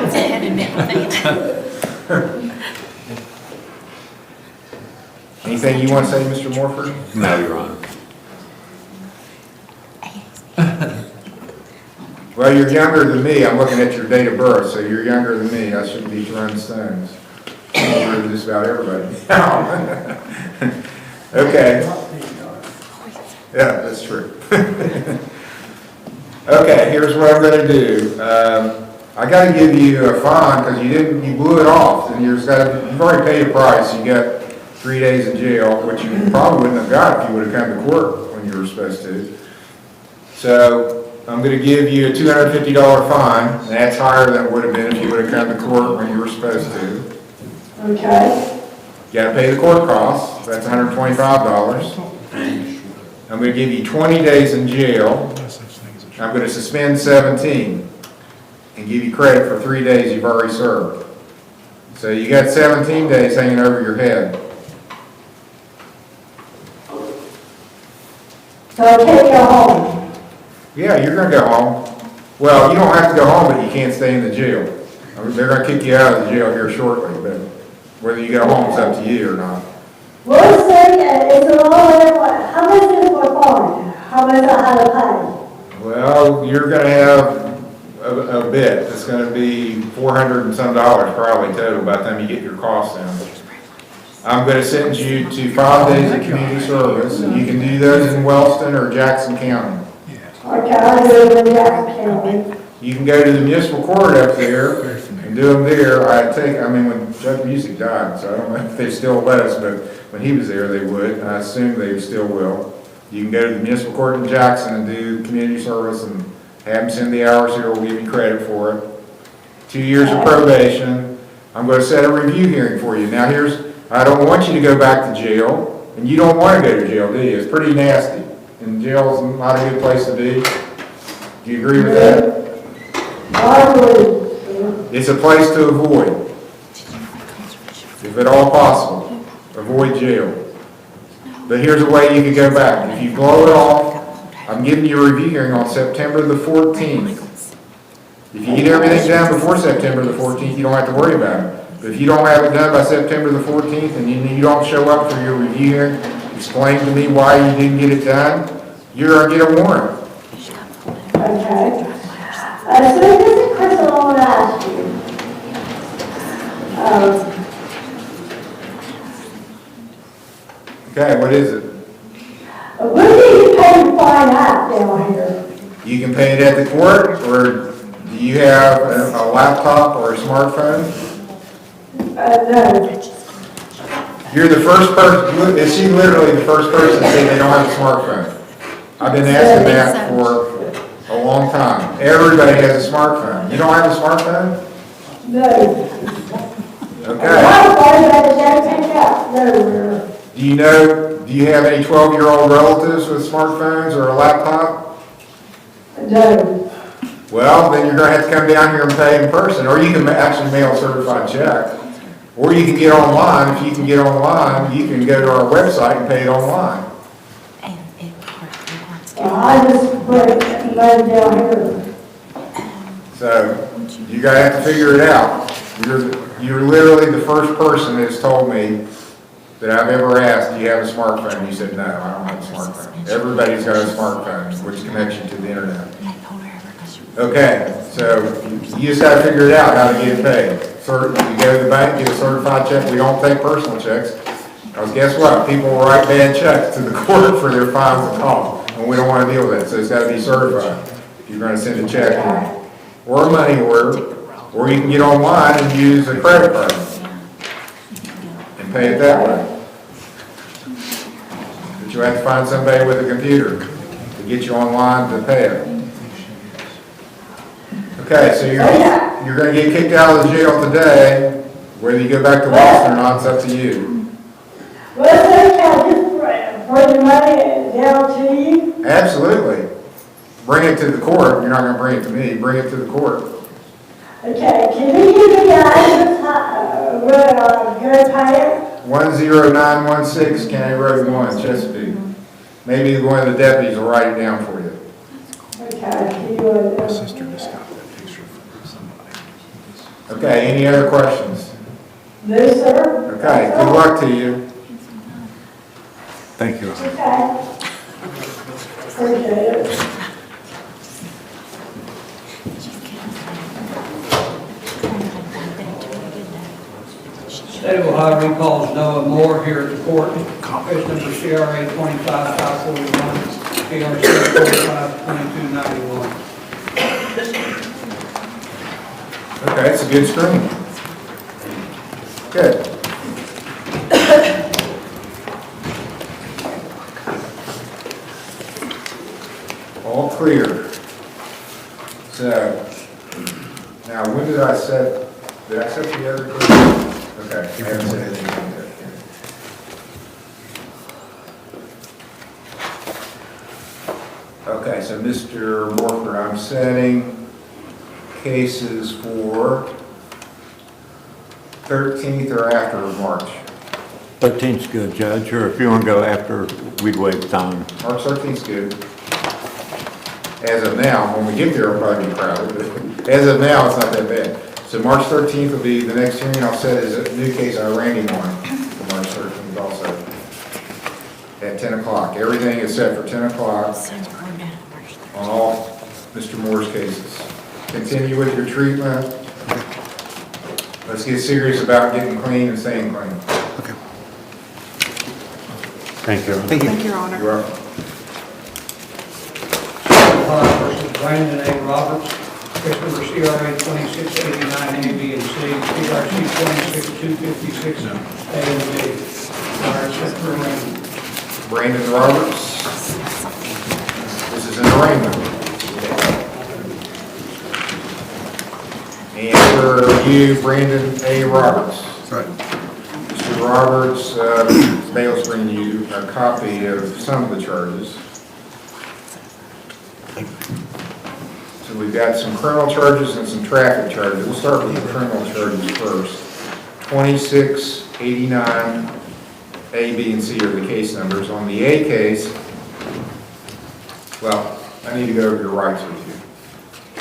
It's a heavy metal thing. Anything you want to say, Mr. Morford? No, Your Honor. Well, you're younger than me. I'm looking at your date of birth, so you're younger than me. I shouldn't be throwing stones. I'm older than just about everybody. Okay. Yeah, that's true. Okay, here's what I'm gonna do. I gotta give you a fine because you blew it off, and you've already paid a price. You got 3 days in jail, which you probably wouldn't have got if you would have come to court when you were supposed to. So I'm gonna give you a $250 fine, and that's higher than it would have been if you would have come to court when you were supposed to. Okay. You gotta pay the court costs, that's $125. I'm gonna give you 20 days in jail. I'm gonna suspend 17 and give you credit for 3 days you've already served. So you got 17 days hanging over your head. So I can't go home. Yeah, you're gonna go home. Well, you don't have to go home, but you can't stay in the jail. I mean, they're gonna kick you out of the jail here shortly, but whether you go home is up to you or not. Well, it's a long, how much is it for fine? How much I have to pay? Well, you're gonna have a bit. It's gonna be $400 and some probably total by the time you get your costs down. I'm gonna sentence you to 5 days of community service, and you can do those in Wellston or Jackson County. Okay, I'll do it in Jackson County. You can go to the municipal court up there and do them there. When Judge Music died, so I don't know if they still let us, but when he was there, they would, and I assume they still will. You can go to the municipal court in Jackson and do community service and have them send the hours here, we'll give you credit for it. 2 years of probation. I'm gonna set a review hearing for you. Now I don't want you to go back to jail, and you don't wanna go to jail, do you? It's pretty nasty, and jail's not a good place to be. Do you agree with that? I believe. It's a place to avoid. If at all possible, avoid jail. But here's a way you can go back. If you blow it off, I'm giving you a review hearing on September the 14th. If you get everything done before September the 14th, you don't have to worry about it. But if you don't have it done by September the 14th and you don't show up for your review hearing, explain to me why you didn't get it done, you're going to get a warrant. Okay. So this is a question I want to ask you. Okay, what is it? When do you pay the fine out down here? You can pay it at the court, or do you have a laptop or a smartphone? No. You're the first person, is she literally the first person to say they don't have a smartphone? I've been asking that for a long time. Everybody has a smartphone. You don't have a smartphone? No. Okay. My phone, I just have to take out. No. Do you have any 12-year-old relatives with smartphones or a laptop? No. Well, then you're going to have to come down here and pay in person, or you can actually mail a certified check. Or you can get online. If you can get online, you can go to our website and pay it online. I just put it down here. So you're going to have to figure it out. You're literally the first person that's told me that I've ever asked, do you have a smartphone? You said, no, I don't have a smartphone. Everybody's got a smartphone, which connects you to the internet. Okay. So you just gotta figure it out how to get it paid. You go to the bank, get a certified check. We don't take personal checks. Because guess what? People will write bad checks to the court for their fines and costs, and we don't want to deal with that. So it's got to be certified. If you're going to send a check in, or a money order, or you can get online and use a credit card and pay it that way. But you have to find somebody with a computer to get you online to pay it. Okay, so you're going to get kicked out of the jail today. Whether you go back to Boston or not, it's up to you. Well, sir, can I just bring the money down to you? Absolutely. Bring it to the court. You're not going to bring it to me. Bring it to the court. Okay, can you give me the address where I'm going to pay it? 10916 County Road 1, Chesapeake. Maybe one of the deputies will write it down for you. Okay, you My sister just got that picture from somebody. Okay, any other questions? No, sir. Okay, good luck to you. Thank you. Okay. Appreciate it. State of Ohio recalls Noah Moore here at the court. Case number CRA 25541, PRC 452291. Okay, it's a good screen. Good. All clear. So, now when did I set the other clear? Okay, I haven't said anything yet. Okay, so Mr. Morford, I'm setting cases for 13th or after March. 13th's good, Judge, or if you want to go after, we'd waive time. March 13th's good. As of now, when we get there, it'll probably be crowded, but as of now, it's not that bad. So March 13th will be the next hearing. I'll set as a new case I ran him on for March 13th also. At 10 o'clock. Everything is set for 10 o'clock on all Mr. Moore's cases. Continue with your treatment. Let's get serious about getting clean and staying clean. Okay. Thank you. Thank you. Thank you, Your Honor. You're welcome. Ohio versus Brandon A. Roberts. Case number CRA 2689 A, B, and C, PRC 26256 A and B. Are set for arraignment. Brandon Roberts. This is an arraignment. And for you, Brandon A. Roberts. Right. Mr. Roberts, bail's bring you a copy of some of the charges. So we've got some criminal charges and some traffic charges. We'll start with the criminal charges first. 2689 A, B, and C are the case numbers. On the A case, well, I need to go over your rights with you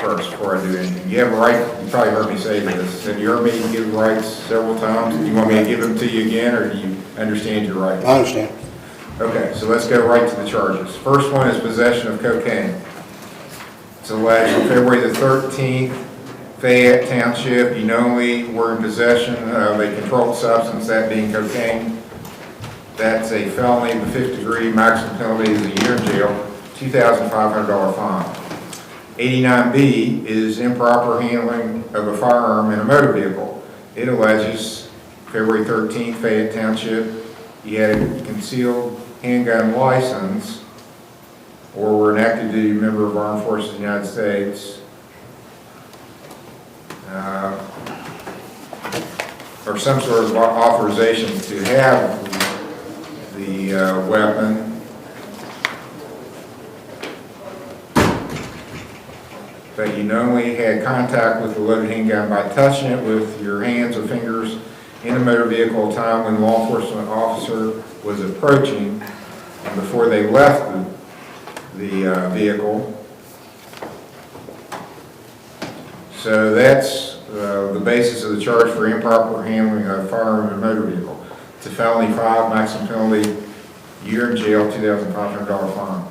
first before I do anything. You have a right, you probably heard me say this, have you heard me give rights several times? Do you want me to give them to you again, or do you understand your rights? I understand. Okay, so let's go right to the charges. First one is possession of cocaine. It's alleged on February the 13th, Fayette Township, you knowingly were in possession of a controlled substance, that being cocaine. That's a felony of the 5th degree, maximum penalty is a year in jail, $2,500 fine. 89B is improper handling of a firearm in a motor vehicle. It alleges February 13th, Fayette Township, you had a concealed handgun license or were an active duty member of Armed Forces of the United States, or some sort of authorization to have the weapon, that you knowingly had contact with the loaded handgun by touching it with your hands or fingers in a motor vehicle at a time when the law enforcement officer was approaching and before they left the vehicle. So that's the basis of the charge for improper handling of a firearm in a motor vehicle. It's a felony 5, maximum penalty, year in jail, $2,500 fine.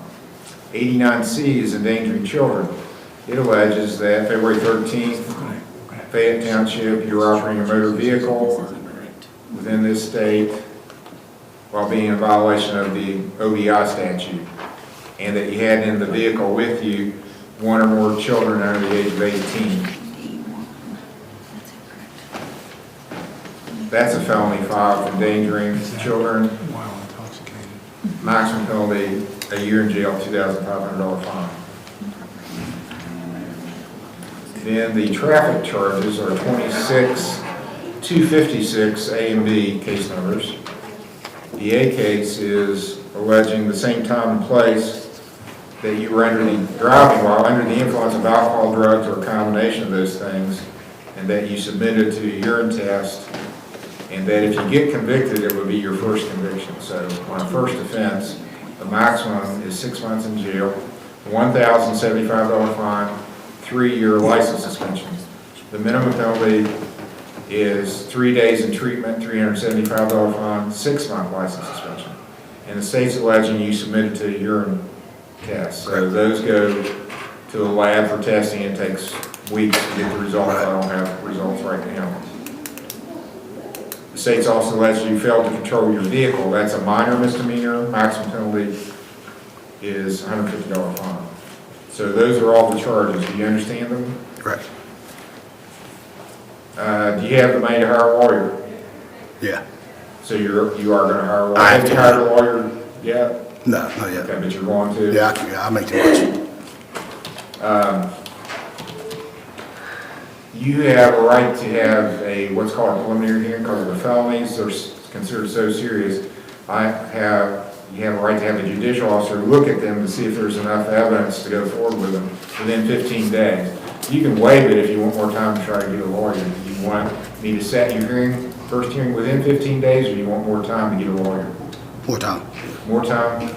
89C is endangering children. it alleges that February 13th, Fayette Township, you were operating a motor vehicle within this state while being in violation of the OBI statute, and that you had in the vehicle with you one or more children under the age of 18. That's a felony filed for endangering children. While intoxicated. Maximum penalty, a year in jail, $2,500 fine. Then the traffic charges are 26-256 A and B case numbers. The A case is alleging the same time and place that you were driving while under the influence of alcohol, drugs, or a combination of those things, and that you submitted to a urine test, and that if you get convicted, it would be your first conviction. So on a first offense, the maximum is 6 months in jail, $1,075 fine, 3-year license suspension. The minimum penalty is 3 days in treatment, $375 fine, 6-month license suspension. And the state's alleging you submitted to a urine test. So those go to a lab for testing. It takes weeks to get the results. I don't have results right now. The state's also alleged you failed to control your vehicle. That's a minor misdemeanor. Maximum penalty is $150 fine. So those are all the charges. Do you understand them? Correct. Do you have the money to hire a lawyer? Yeah. So you are going to hire a lawyer? I have Have you to. hired a lawyer yet? No, not yet. Okay, but you're going to? Yeah, I make too much. You have a right to have a, what's called a preliminary hearing because of the felonies. They're considered so serious. You have a right to have a judicial officer look at them to see if there's enough evidence to go forward with them within 15 days. You can waive it if you want more time to try to get a lawyer. Do you want me to set your first hearing within 15 days, or do you want more time to get a lawyer? More time. More time?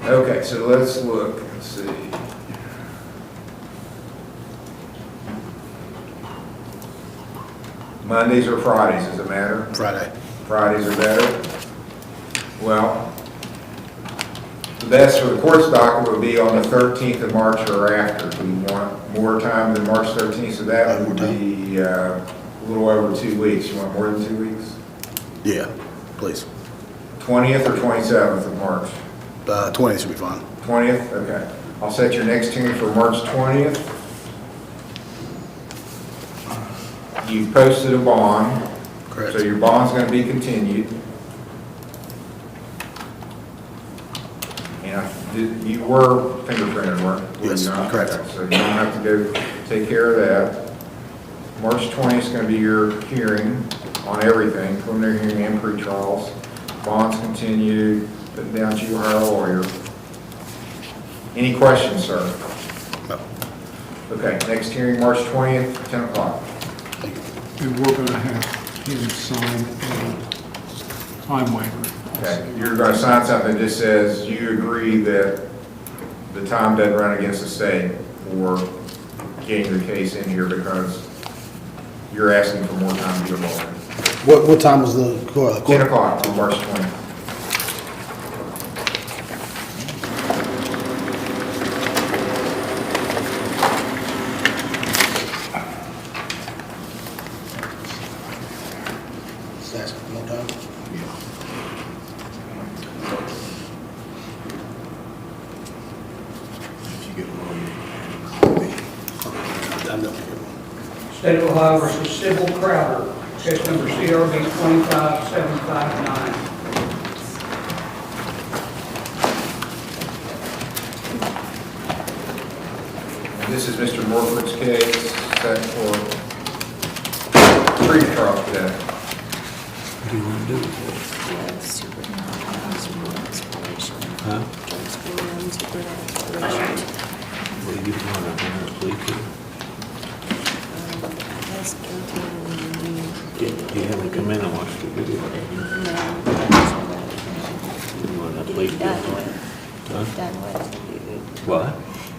Okay, so let's look and see. Mondays or Fridays, does it matter? Friday. Fridays are better? Well, the best for the court's docket would be on the 13th of March or after. Do you want more time than March 13th? So that would be a little over 2 weeks. You want more than 2 weeks? Yeah, please. 20th or 27th of March? 20 should be fine. 20th? Okay. I'll set your next hearing for March 20th. You've posted a bond. Correct. So your bond's going to be continued. And you were fingerprinted, weren't you? Yes, correct. Okay, so you don't have to go take care of that. March 20th is going to be your hearing on everything, preliminary hearing and pre-trials. Bonds continued, put down to you hire a lawyer. Any questions, sir? No. Okay, next hearing, March 20th, 10 o'clock. And we're going to have him sign a time waiver. Okay, you're going to sign something that just says you agree that the time doesn't run against the state for getting the case in here because you're asking for more time to get a lawyer. What time was the court? 10 o'clock on March 20th. Just asking for more time. I'm done. State of Ohio versus Sybil Crowder, case number CRB 25759. This is Mr. Morford's case, set for pre-trial today. What do you want to do with it? Huh? What do you want to plead to? You haven't come in and watched the video. You want to plead guilty? Huh? What?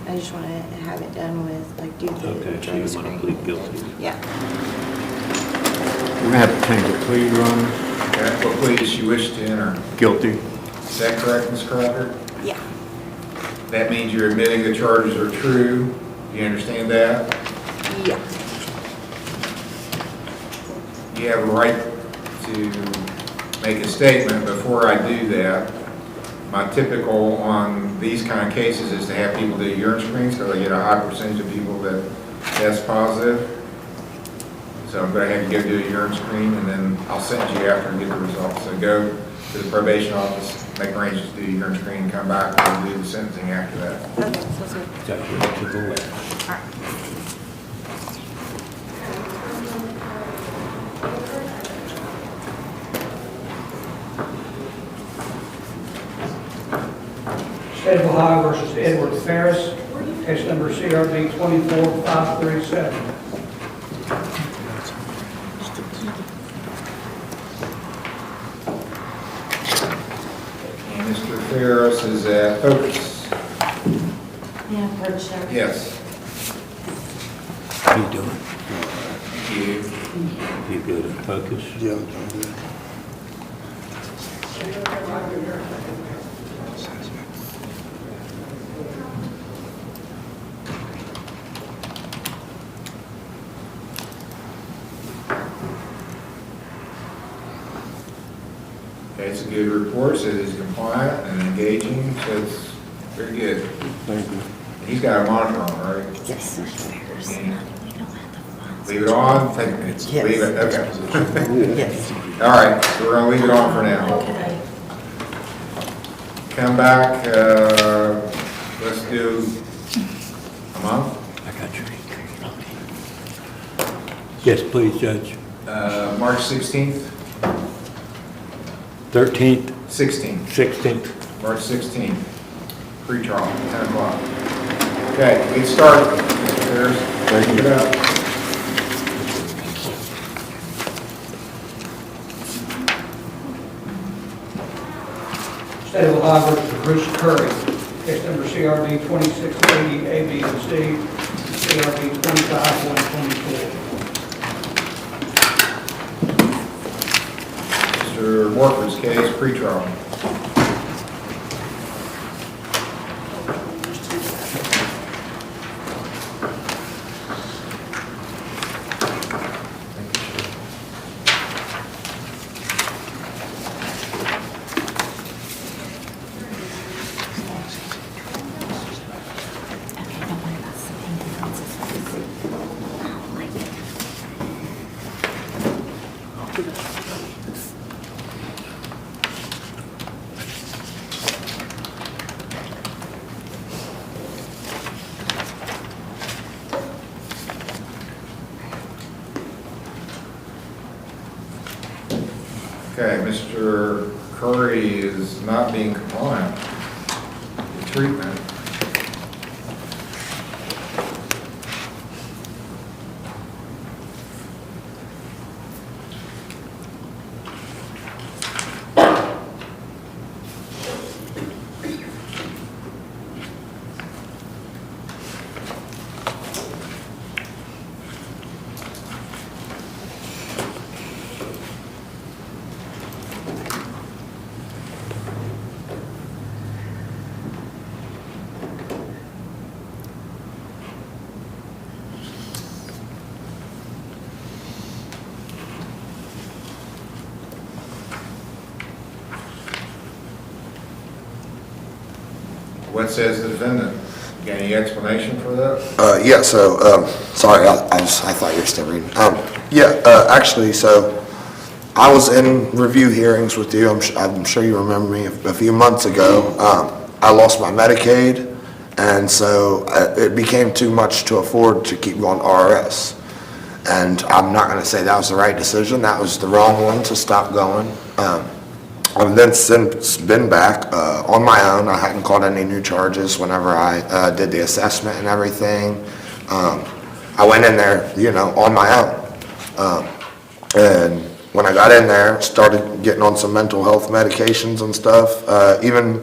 I just want to have it done with, like, do the Okay, so drug you want to screen. plead guilty? Yeah. We're going to have to change the plea, Your Honor. Okay, what plea does she wish to enter? Guilty. Is that correct, Ms. Crowder? Yeah. That means you're admitting the charges are true You understand that? Yeah. You have a right to make a statement. Before I do that, my typical on these kind of cases is to have people do urine screens, so they get a high percentage of people that test positive. So I'm going to have you go do a urine screen, and then I'll send you after and get the results. So go to the probation office, make arrangements to do a urine screen, and come back and do the sentencing after that. Okay, sounds good. To the left. State of Ohio versus Edward Ferris, case number CRB 24537. And Mr. Ferris is at Focus. Yeah, approach there. Yes. How you doing? You. You good at Focus? Yeah, I'm good. Okay, it's a good report, says he's compliant and engaging, so it's very good. Thank you. He's got a monitor on, right? Yes. And We don't have the funds. leave it on? Yes. Leave it, okay. Yes. All right, so we're gonna leave it on for now. Okay. Come back, let's do a month. I got you. Yes, please, Judge. March 16th, 13th, 16th, 16th. March 16th, pre-trial, 10 o'clock. Okay, get started, Mr. Ferris. Thank you. Get up. State of Ohio versus Bruce Curry, case number CRB 2680 A, B, and C, CRB 25124. Mr. Walker's case, pre-trial. Okay, don't worry about sitting down. It's just I don't like it. Okay, Mr. Curry is not being compliant with treatment. What says the defendant? Got any explanation for that? Yeah, so, sorry, I thought you were still reading. Actually, so I was in review hearings with you. I'm sure you remember me a few months ago. I lost my Medicaid, and so it became too much to afford to keep going to RRS. And I'm not going to say that was the right decision. That was the wrong one to stop going. I've then since been back on my own. I hadn't caught any new charges whenever I did the assessment and everything. I went in there, on my own. And when I got in there, started getting on some mental health medications and stuff. Even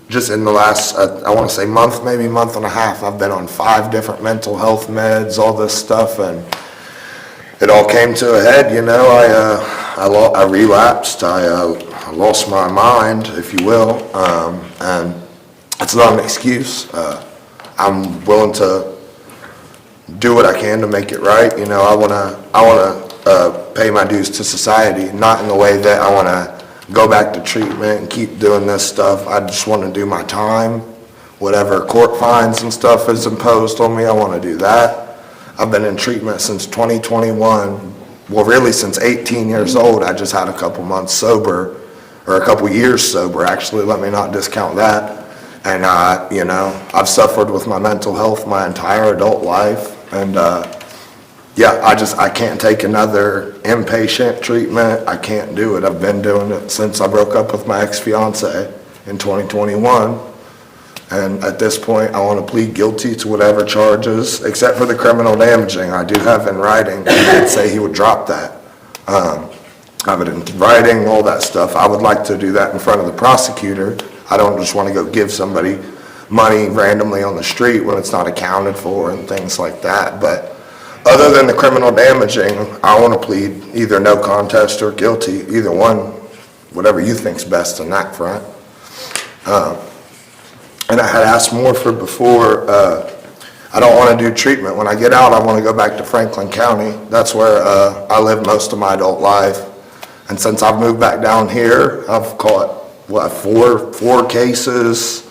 just in the last, I want to say maybe month and a half, I've been on 5 different mental health meds, all this stuff, and it all came to a head, I relapsed, I lost my mind, if you will, and it's not an excuse. I'm willing to do what I can to make it right. You know, I wanna pay my dues to society, not in the way that I wanna go back to treatment and keep doing this stuff. I just wanna do my time. Whatever court fines and stuff is imposed on me, I wanna do that. I've been in treatment since 2021. Well, really since 18 years old. I just had a couple months sober, or a couple years sober, actually, let me not discount that. And, you know, I've suffered with my mental health my entire adult life. And, yeah, I can't take another inpatient treatment. I can't do it. I've been doing it since I broke up with my ex-fiance in 2021. And at this point, I want to plead guilty to whatever charges, except for the criminal damaging. I do have in writing, he did say he would drop that. I have it in writing, all that stuff. I would like to do that in front of the prosecutor. I don't just want to go give somebody money randomly on the street when it's not accounted for and things like that. But other than the criminal damaging, I want to plead either no contest or guilty, either one, whatever you think's best on that front. And I had asked Morford before, I don't want to do treatment. When I get out, I want to go back to Franklin County. That's where I lived most of my adult life. And since I've moved back down here, I've caught, what, four cases.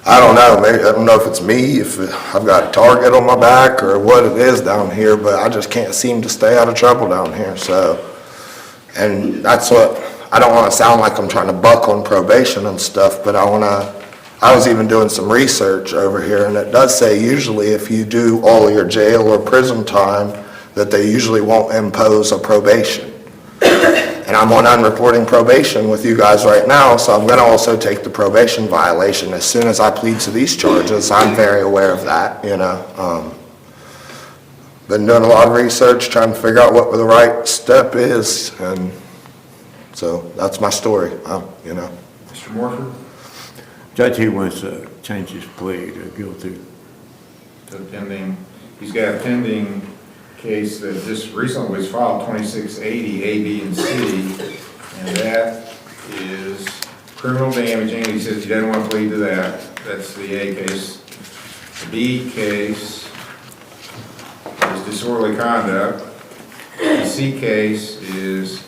I don't know, maybe, I don't know if it's me, if I've got a target on my back or what it is down here, but I just can't seem to stay out of trouble down here, so. And that's what, I don't want to sound like I'm trying to buck on probation and stuff, but I was even doing some research over here, and it does say usually if you do all of your jail or prison time, that they usually won't impose a probation. And I'm on unreporting probation with you guys right now, so I'm gonna also take the probation violation as soon as I plead to these charges. I'm very aware of that, you know. Been doing a lot of research, trying to figure out what the right step is, and so that's my story, you know. Mr. Morford? Judge, he wants to change his plea to guilty. To pending, he's got a pending case that just recently was filed, 2680 A, B, and C, and that is criminal damaging. He says he doesn't want to plead to that. That's the A case. The B case is disorderly conduct. The C case is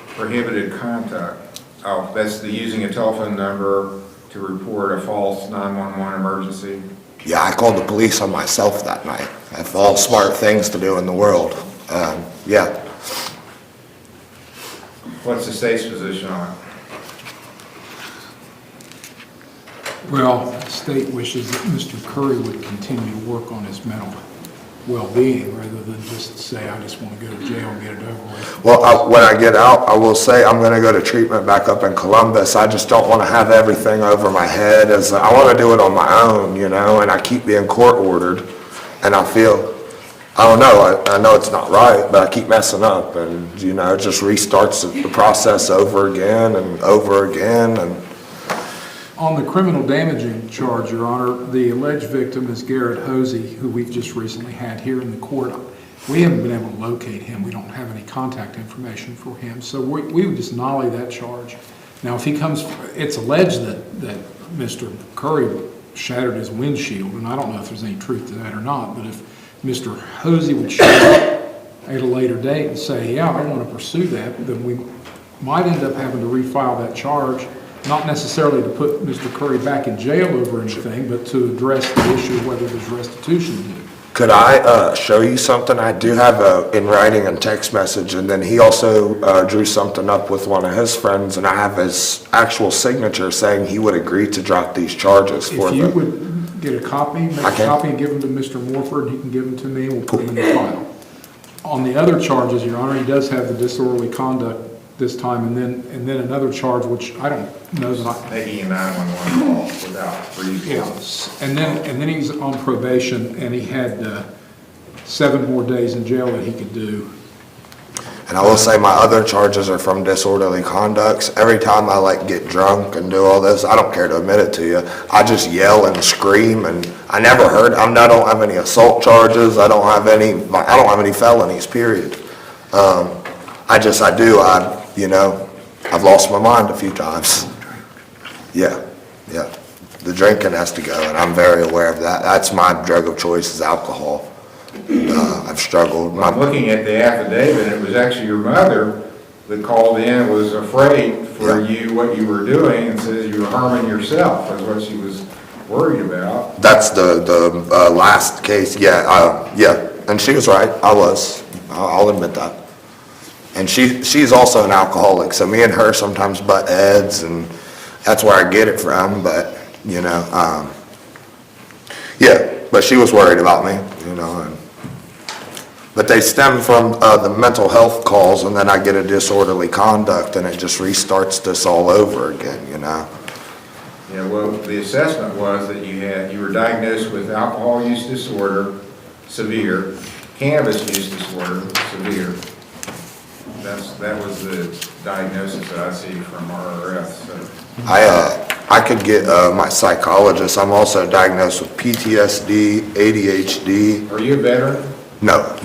prohibited contact. Oh, that's the using a telephone number to report a false 911 emergency. Yeah, I called the police on myself that night. I have all smart things to do in the world. Yeah. What's the state's position on it? Well, the state wishes that Mr. Curry would continue to work on his mental well-being rather than just say, I just want to go to jail and get it over with. Well, when I get out, I will say I'm going to go to treatment back up in Columbus. I just don't want to have everything over my head. I want to do it on my own, you know, and I keep being court ordered. And I feel, I don't know, I know it's not right, but I keep messing up. And, you know, it just restarts the process over again and over again. And on the criminal damaging charge, Your Honor, the alleged victim is Garrett Hosey, who we've just recently had here in the court. We haven't been able to locate him. We don't have any contact information for him. So we would just nollie that charge. Now, if he comes, it's alleged that Mr. Curry shattered his windshield, and I don't know if there's any truth to that or not, but if Mr. Hosey would show up at a later date and say, yeah, I want to pursue that, then we might end up having to refile that charge. Not necessarily to put Mr. Curry back in jail over anything, but to address the issue of whether there's restitution due. could I show you something? I do have in writing and text message, and then he also drew something up with one of his friends, and I have his actual signature saying he would agree to drop these charges for If you them. would get a copy, make a copy and give them to Mr. Morford, he can give them to me, and we'll put them in the file. On the other charges, Your Honor, he does have the disorderly conduct this time, and then another charge, which I don't know that I... Making a 911 call without reason. Yes, and then he's on probation, and he had 7 more days in jail that he could do. And I will say my other charges are from disorderly conducts. Every time I get drunk and do all this, I don't care to admit it to you, I just yell and scream, and I never heard, I don't have any assault charges, I don't have any felonies, period. I've lost my mind a few times. Yeah. The drinking has to go, and I'm very aware of that. That's my drug of choice is alcohol. I've struggled. I'm looking at the affidavit, it was actually your mother that called in, was afraid for you, what you were doing, and says you were harming yourself, is what she was worried about. That's the last case, yeah, and she was right, I was, I'll admit that. And she's also an alcoholic, so me and her sometimes butt heads, and that's where I get it from, but, you know, yeah, but she was worried about me, you know, but they stem from the mental health calls, and then I get a disorderly conduct, and it just restarts this all over again, you know. Yeah, well, the assessment was that you were diagnosed with alcohol use disorder, severe, cannabis use disorder, severe. That was the diagnosis that I see from RRS, so. I could get my psychologist. I'm also diagnosed with PTSD, ADHD. Are you a veteran? No.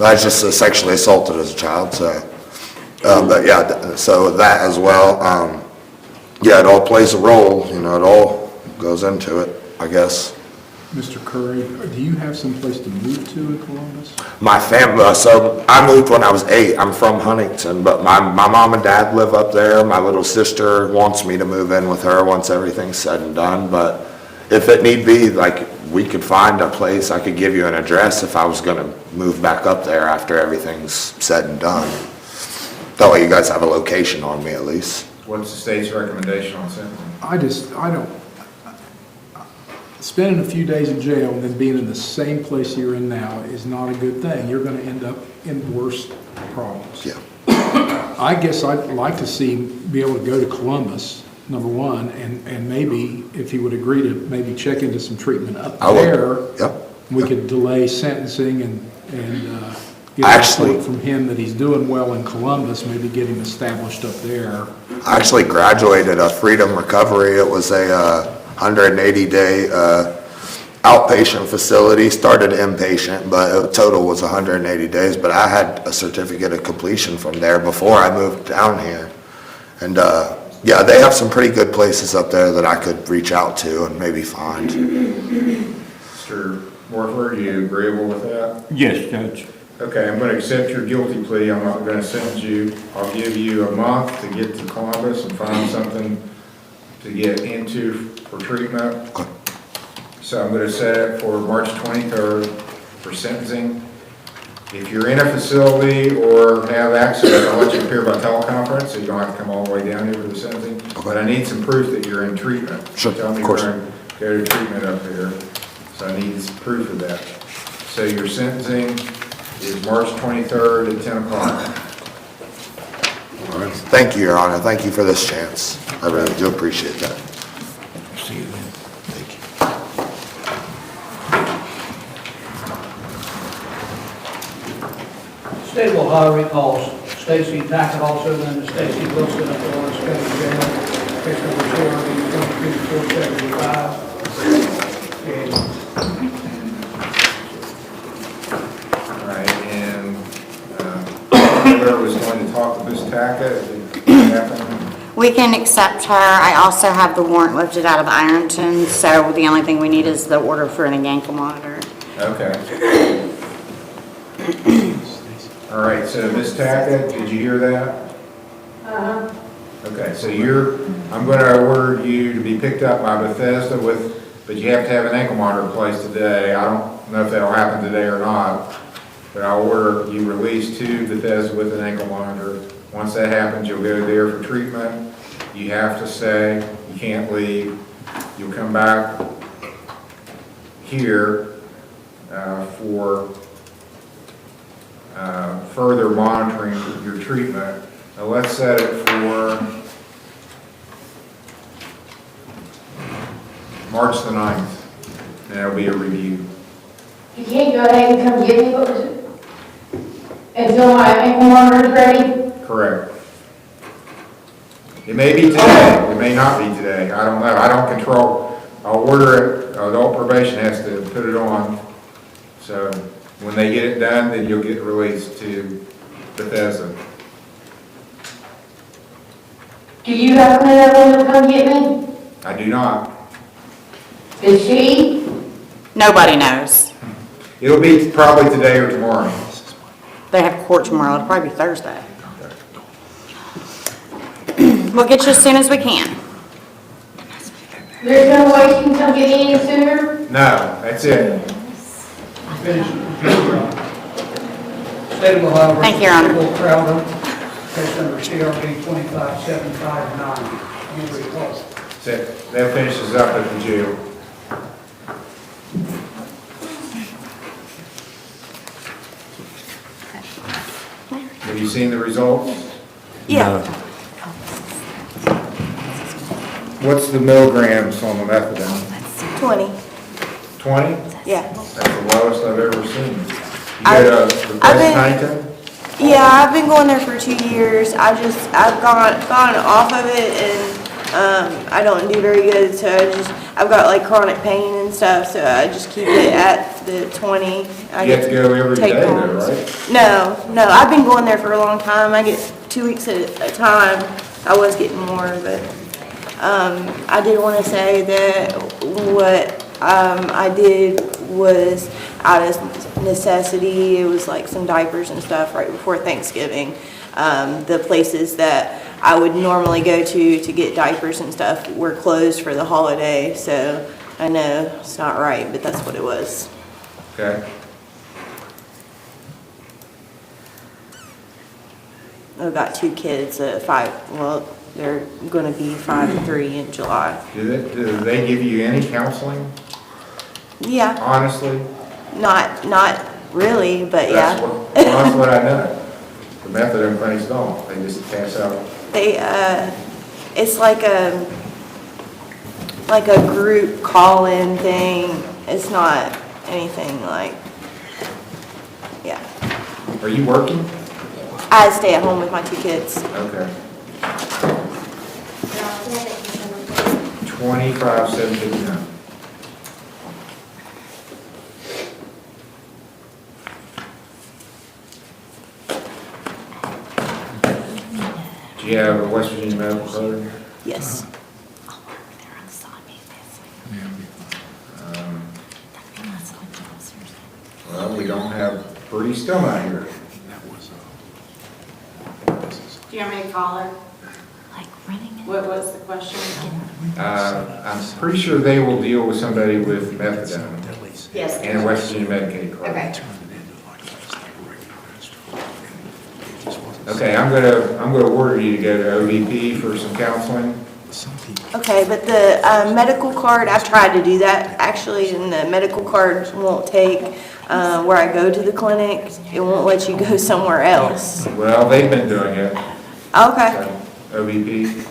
I was just sexually assaulted as a child, so, but yeah, so that as well. Yeah, it all plays a role, you know, it all goes into it, I guess. Mr. Curry, do you have some place to move to in Columbus? My family, so I moved when I was 8. I'm from Huntington, but my mom and dad live up there. My little sister wants me to move in with her once everything's said and done, but if it need be, like, we could find a place. I could give you an address if I was gonna move back up there after everything's said and done. That way you guys have a location on me at least. What's the state's recommendation on sentencing? I don't, spending a few days in jail and then being in the same place you're in now is not a good thing. You're gonna end up in worse problems. Yeah. I guess I'd like to be able to go to Columbus, number one, and maybe if he would agree to maybe check into some treatment up there. Yep. We could delay sentencing and get Actually, support from him that he's doing well in Columbus, maybe get him established up there. I actually graduated a Freedom Recovery. It was a 180-day outpatient facility, started inpatient, but total was 180 days. But I had a certificate of completion from there before I moved down here. And yeah, they have some pretty good places up there that I could reach out to and maybe find. Mr. Morford, are you agreeable with that? Yes, Judge. Okay, I'm going to accept your guilty plea. I'm not going to sentence you. I'll give you a month to get to Columbus and find something to get into for treatment. Okay. So I'm going to set it for March 23rd for sentencing. If you're in a facility or have access, I'll let you appear by teleconference, so you don't have to come all the way down here for the sentencing. Okay. But I need some proof that you're in treatment. Sure, Tell me of course. you're going to go to treatment up here. So I need some proof of that. So your sentencing is March 23rd at 10 o'clock. All right. Thank you, Your Honor. Thank you for this chance. I really do appreciate that. See you then. Thank you. State of Ohio recalls Stacy Tackett, also known as Stacy Wilson, at the Lawrence County Jail, case number CRB 23475. And All right, and whoever was going to talk to Ms. Tackett, did it happen? We can accept her. I also have the warrant lifted out of Ironton, so the only thing we need is the order for an ankle monitor. Okay. All right, so Ms. Tackett, did you hear that? Uh-huh. Okay, so I'm going to order you to be picked up by Bethesda but you have to have an ankle monitor placed today. I don't know if that'll happen today or not, but I'll order you released to Bethesda with an ankle monitor. Once that happens, you'll go there for treatment. You have to stay, you can't leave. You'll come back here for further monitoring your treatment. Now let's set it for March the 9th, and that'll be a review. You can't go ahead and come get me until my ankle monitor is ready? Correct. It may be today, it may not be today, I don't know, I don't control, I'll order it, adult probation has to put it on, so when they get it done, then you'll get released to Bethesda. Do you have another one to come get me? I do not. Is she? Nobody knows. It'll be probably today or tomorrow. They have court tomorrow, it'll probably be Thursday. We'll get you as soon as we can. There's no way you can come get any sooner? No, that's it. Finish it. State of Ohio versus Thank you, Your Honor. Civil Crowder, case number CRB 25759. You recall. That finishes up at the jail. Have you seen the results? Yeah. What's the milligrams on the methadone? 20, 20? yeah. That's the lowest I've ever seen. You I've got the been- best Huntington? Yeah, I've been going there for 2 years. I've gone off of it and, I don't do very good, so I've got like chronic pain and stuff, so I just keep it at the 20. I You have to go every take day though, Vons. right? No, I've been going there for a long time. I get 2 weeks at a time. I was getting more, but, I did want to say that what, I did was out of necessity. It was like some diapers and stuff right before Thanksgiving. The places that I would normally go to get diapers and stuff were closed for the holiday, so I know it's not right, but that's what it was. Okay. I've got 2 kids, 5, well, they're gonna be 5 and 3 in July. Do they give you any counseling, Yeah, honestly? not really, but That's yeah. that's what I know. The methadone clinics don't, they just pass out. They, it's like a group call-in thing. It's not anything like, yeah. Are you working? I stay at home with my 2 kids. Okay. 25,759. Do you have a West Virginia medical card? Yes. Well, we don't have, Bertie's still not here. Do you want me to call her? Like running it. What was the question? I'm pretty sure they will deal with somebody with methadone Yes. and a West Virginia Medicaid card. Okay. Okay, I'm gonna order you to go to OVP for some counseling. Okay, but the medical card, I've tried to do that actually, and the medical card won't take where I go to the clinic. It won't let you go somewhere else. Well, they've been doing it, Okay. OVP.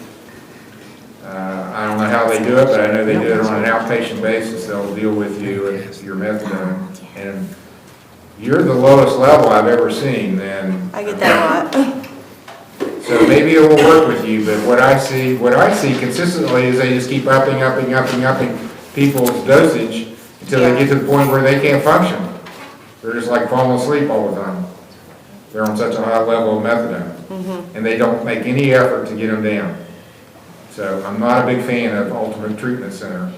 I don't know how they do it, but I know they do it on an outpatient basis. They'll deal with you with your methadone. And you're the lowest level I've ever seen, then. I get that a lot. So maybe it will work with you, but what I see consistently is they just keep upping people's dosage until they get to the point where they can't function. They're just like falling asleep all the time. They're on such a high level of methadone. And they don't make any effort to get them down. So I'm not a big fan of Ultimate Treatment Center.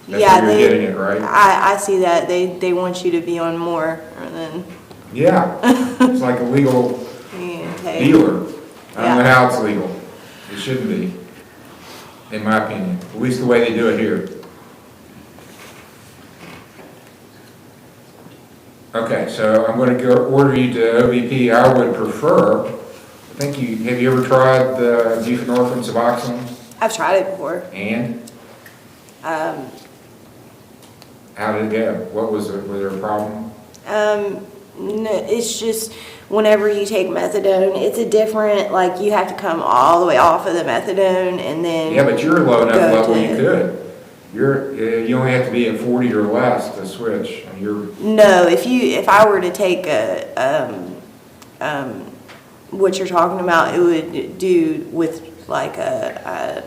That's Yeah, where you're getting it, right? I see that. They want you to be on more than Yeah, it's like a legal you take. dealer. I don't know Yeah. how it's legal. It shouldn't be, in my opinion, at least the way they do it here. Okay, so I'm going to go order you to OVP. I would prefer, have you ever tried the buprenorphine Suboxone? I've tried it before. And Um, how did it go? Was there a problem? No, it's just whenever you take methadone, it's a different, like you have to come all the way off of the methadone and then. Yeah, but you're low enough go level to- you could. You only have to be at 40 or less to switch. And you're, No, if I were to take what you're talking about, it would do with like I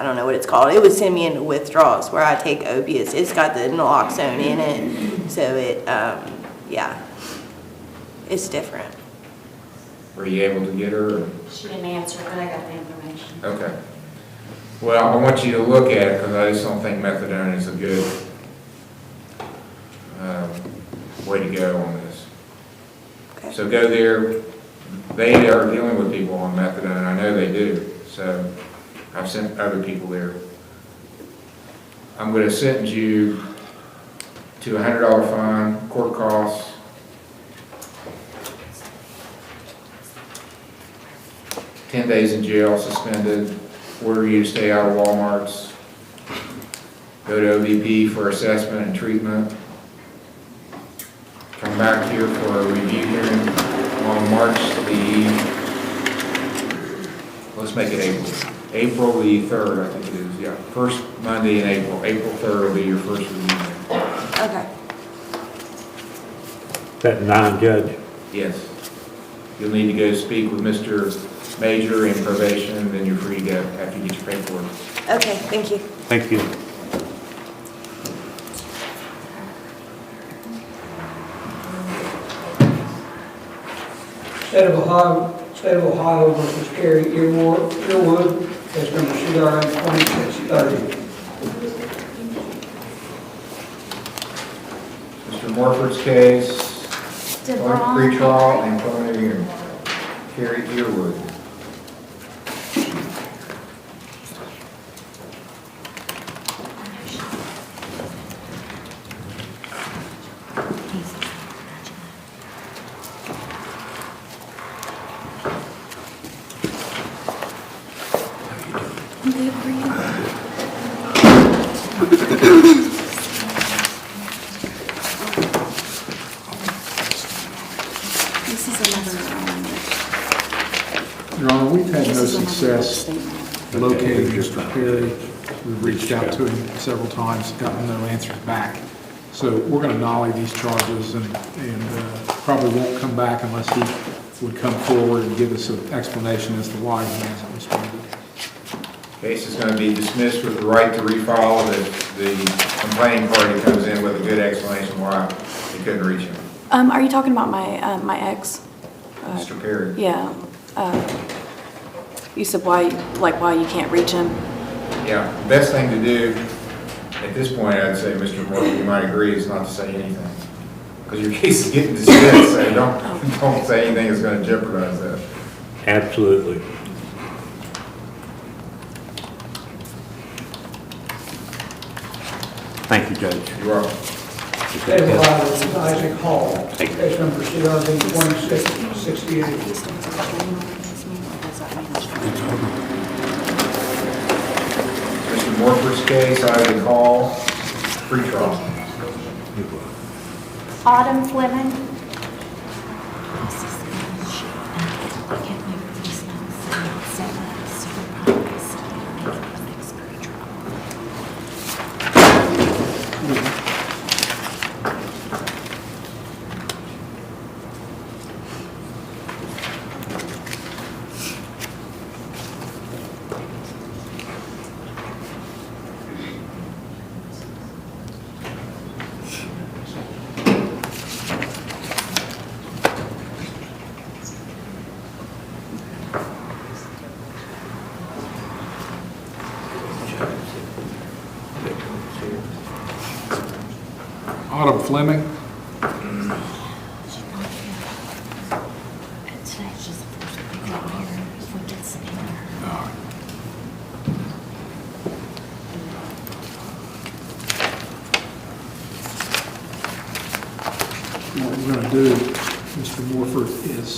don't know what it's called. It would send me into withdrawals where I take opiates. It's got the naloxone in it, so it, yeah, it's different. were you able to get her? Or? She didn't answer, but I got the information. Okay. Well, I want you to look at it because I just don't think methadone is a good way to go on this. Okay. So go there. They are dealing with people on methadone, I know they do, so I've sent other people there. I'm gonna sentence you to a $100 fine, court costs, $10 in jail, suspended, order you to stay out of Walmarts, go to OBP for assessment and treatment, come back here for a review hearing on March let's make it April the 3rd, I think it is, yeah, first Monday in April. April 3rd will be your first review hearing. Okay. That non-judge. Yes. You'll need to go speak with Mr. Major in probation, and then you're free to go after you get your paperwork. Okay, thank you. Thank you. State of Ohio versus Carrie Earwood, case number CRA 2630. Mr. Morford's case, Devon. pre-trial and preliminary hearing. Carrie Earwood. This is another, Your Honor, we've had no this is another success statement. locating Mr. Perry. We've reached out to him several times, gotten no answers back. So we're going to nollie these charges and probably won't come back unless he would come forward and give us an explanation as to why he hasn't responded. Case is going to be dismissed with the right to refile if the complaining party comes in with a good explanation why they couldn't reach him. Are you talking about my, my ex? Mr. Perry. Yeah. You said why you can't reach him? Yeah, the best thing to do at this point, I'd say, Mr. Morgan, you might agree, is not to say anything. Because your case is getting dismissed, so don't say anything that's going to jeopardize that. Absolutely. Thank you, Judge. You're welcome. State of Ohio versus Isaac Hall, case number CRV 2668. Mr. Morford's case, Isaac Hall, pre-trial. Autumn Fleming. Autumn Fleming? Today's just the first week out here. If we get some in there. What we're going to do, Mr. Morford, is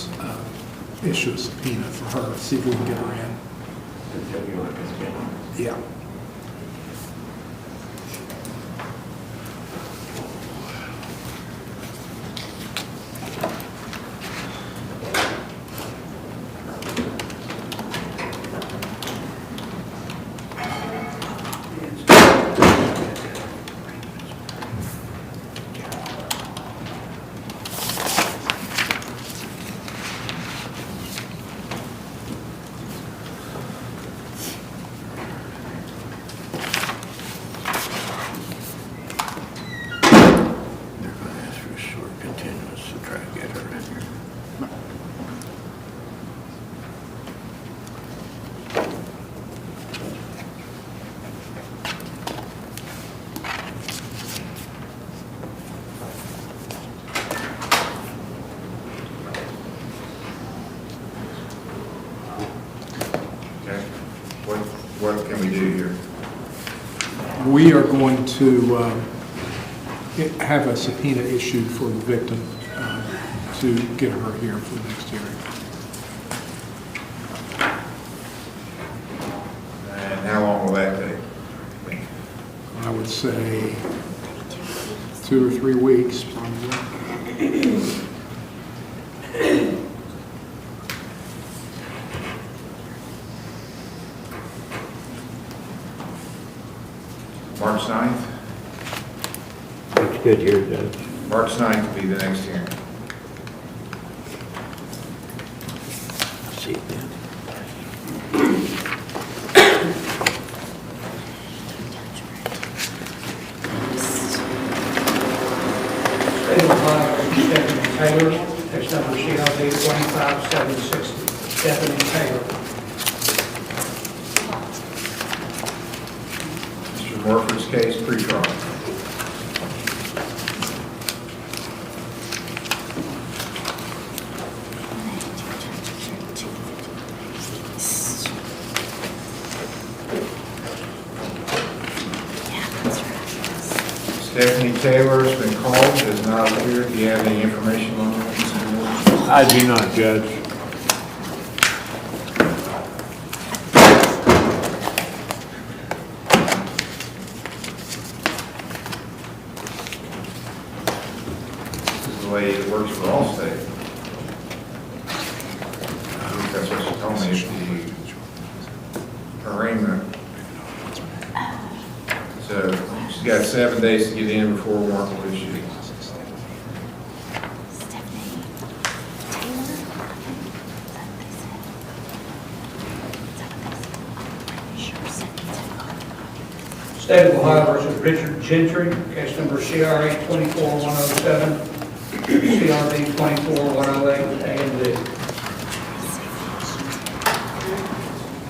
issue a subpoena for her, see if we can get her in. Yeah. We are going to have a subpoena issued for the victim to get her here for the next hearing. And how long will that take? I would say 2 or 3 weeks, probably. March 9th? That's good here, Judge. March 9th will be the next hearing. See it then. State of Ohio, Stephanie Taylor, case number CRB 25760. Stephanie Taylor. Mr. Morford's case, pre-trial. Stephanie Taylor's been called, is not here. Do you have any information on that, Mr. Morford? I do not, Judge. This is the way it works for all states. I think that's what she told me, is the arraignment. So she's got 7 days to get in before a warrant will issue. State of Ohio versus Richard Gentry, case number CRA 24107, CRB 24108, A and B.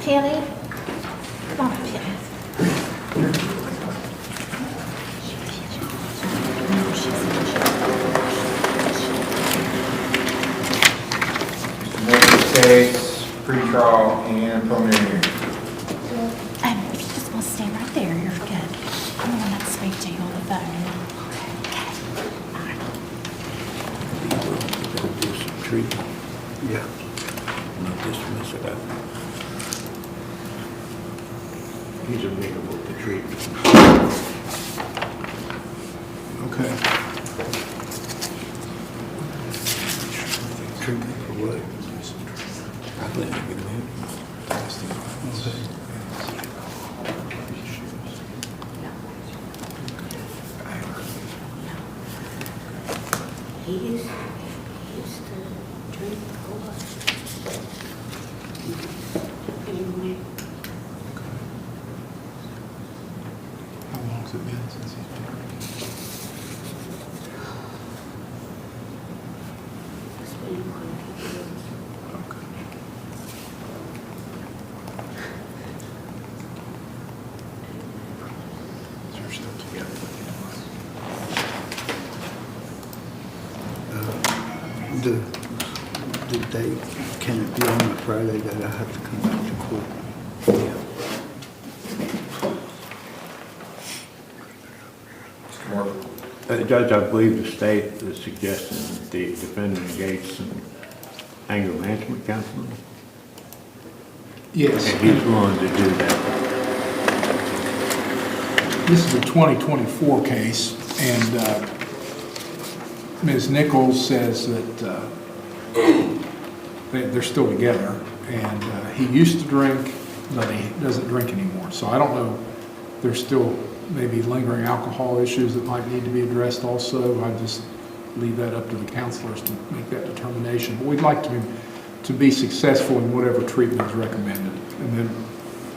Penny? Come on, Penny. Mr. Morford's case, pre-trial and preliminary hearing. If you just want to stay right there, you're good. I'm the one that speak to you on the phone. Do some treatment. Yeah. Not dismiss it out. He's amenable to treatment. Okay. Treatment for what? I think you can have. He used to drink a lot. Anyway. How long's it been since he's been drinking? It's been quite a few years. Okay. So you're still together with him? The date, can it be on a Friday that I have to come back to court? Mr. Morford? Judge, I believe the state is suggesting that the defendant engage some anger management counseling, Yes. and he's willing to do that. This is a 2024 case, and Ms. Nichols says that they're still together, and he used to drink, but he doesn't drink anymore. So I don't know, there's still maybe lingering alcohol issues that might need to be addressed also. I just leave that up to the counselors to make that determination. But we'd like to be successful in whatever treatment is recommended. And then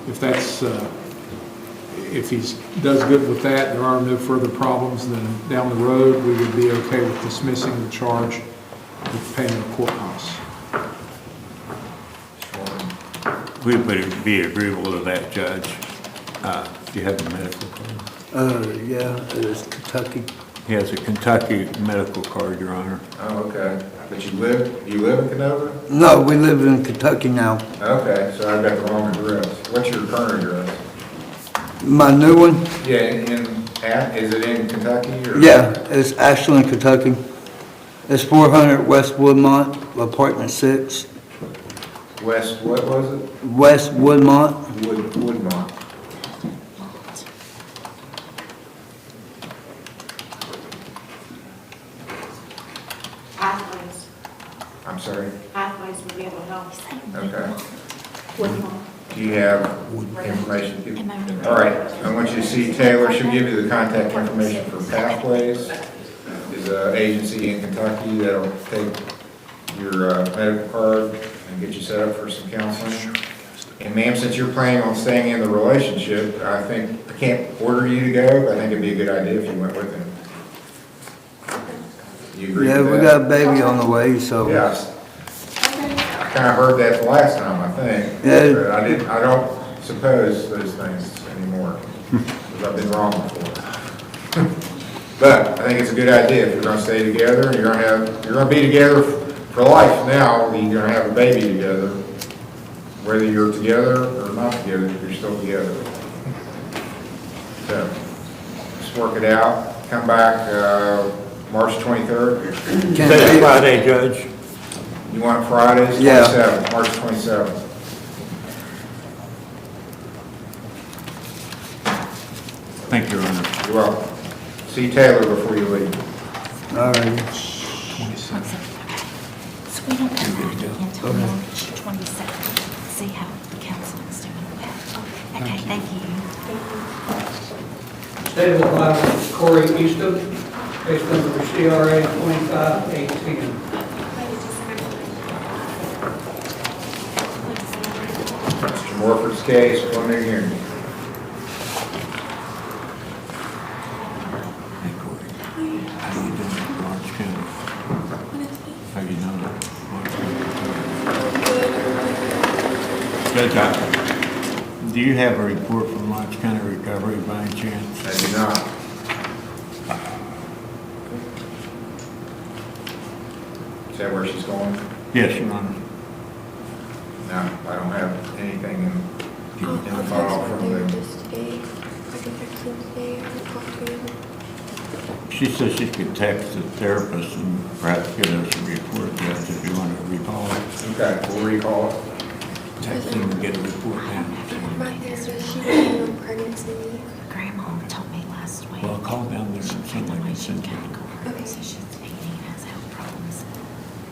if that's, if he does good with that, there are no further problems, then down the road, we would be okay with dismissing the charge with payment of court costs. We would be agreeable to that, Judge. Do you have a medical card? Yeah, it's Kentucky. He has a Kentucky medical card, Your Honor. Oh, okay. But you live in Canova? No, we live in Kentucky now. Okay, so I've got the wrong address. What's your current address? My new one? Yeah, is it in Kentucky or? Yeah, it's Ashland, Kentucky. It's 400 West Woodmont, apartment 6. West, what was it? West Woodmont. Woodmont. Pathways, I'm sorry? pathways would be able to help. Okay. Woodlawn. Do you have information? All right, I want you to see Taylor, she'll give you the contact information for Pathways. Is an agency in Kentucky that'll take your medical card and get you set up for some counseling. And ma'am, since you're planning on staying in the relationship, I can't order you to go, but I think it'd be a good idea if you went with him. You agree Yeah, with we that? got a baby on the way, so. Yes. I kind of heard that the last time, I think. Yeah. But I don't suppose those things anymore, because I've been wrong before. But I think it's a good idea if you're gonna stay together, you're gonna be together for life now, you're gonna have a baby together. Whether you're together or not together, you're still together. So, just work it out, come back, March 23rd. That's Friday, Judge. You want Fridays, Yeah. 27th, March 27th. Thank you, Your Honor. You're welcome. See Taylor before you leave. All right. 27. So we don't have to until March 22nd, see how the counseling's doing with that. Okay, thank you. State of Ohio, Corey Easton, case number CRA 25810. Mr. Morford's case, preliminary hearing. Hey, Corey. How you doing in Orange County? How you doing in Orange County? Judge, do you have a report from Orange County Recovery by any chance? I do not. Is that where she's going? Yes, Your Honor. No, I don't have anything in the file from them. She says she could text the therapist and perhaps give us a report, Judge, if you want to recall it. Okay, we'll recall it. Text them and get a report now. Grandma told me last week. Well, call down there and somebody can send you. So she's 18, has health problems.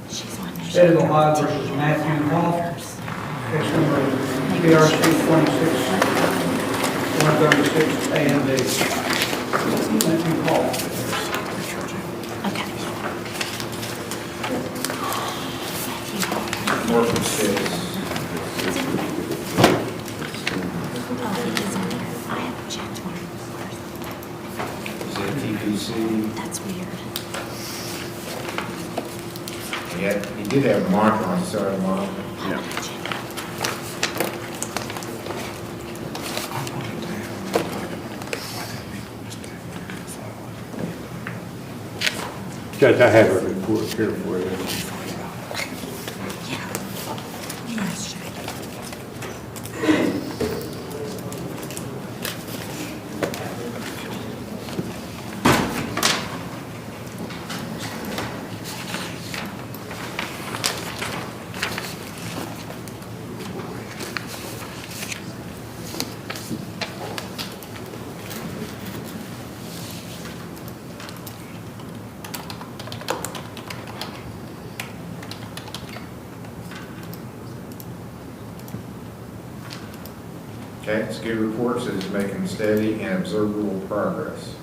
She's one that. State of Ohio versus Matthew Hall, case number PRC 26-136 A and B. Matthew Hall. Okay. Morford's case. Oh, it is on there. I haven't checked one. Is it TPC? That's weird. He did have a marker on the side of the monitor. Yeah. Judge, I have a report here for you. Nice check. Okay, it's a good report, says it's making steady and observable progress.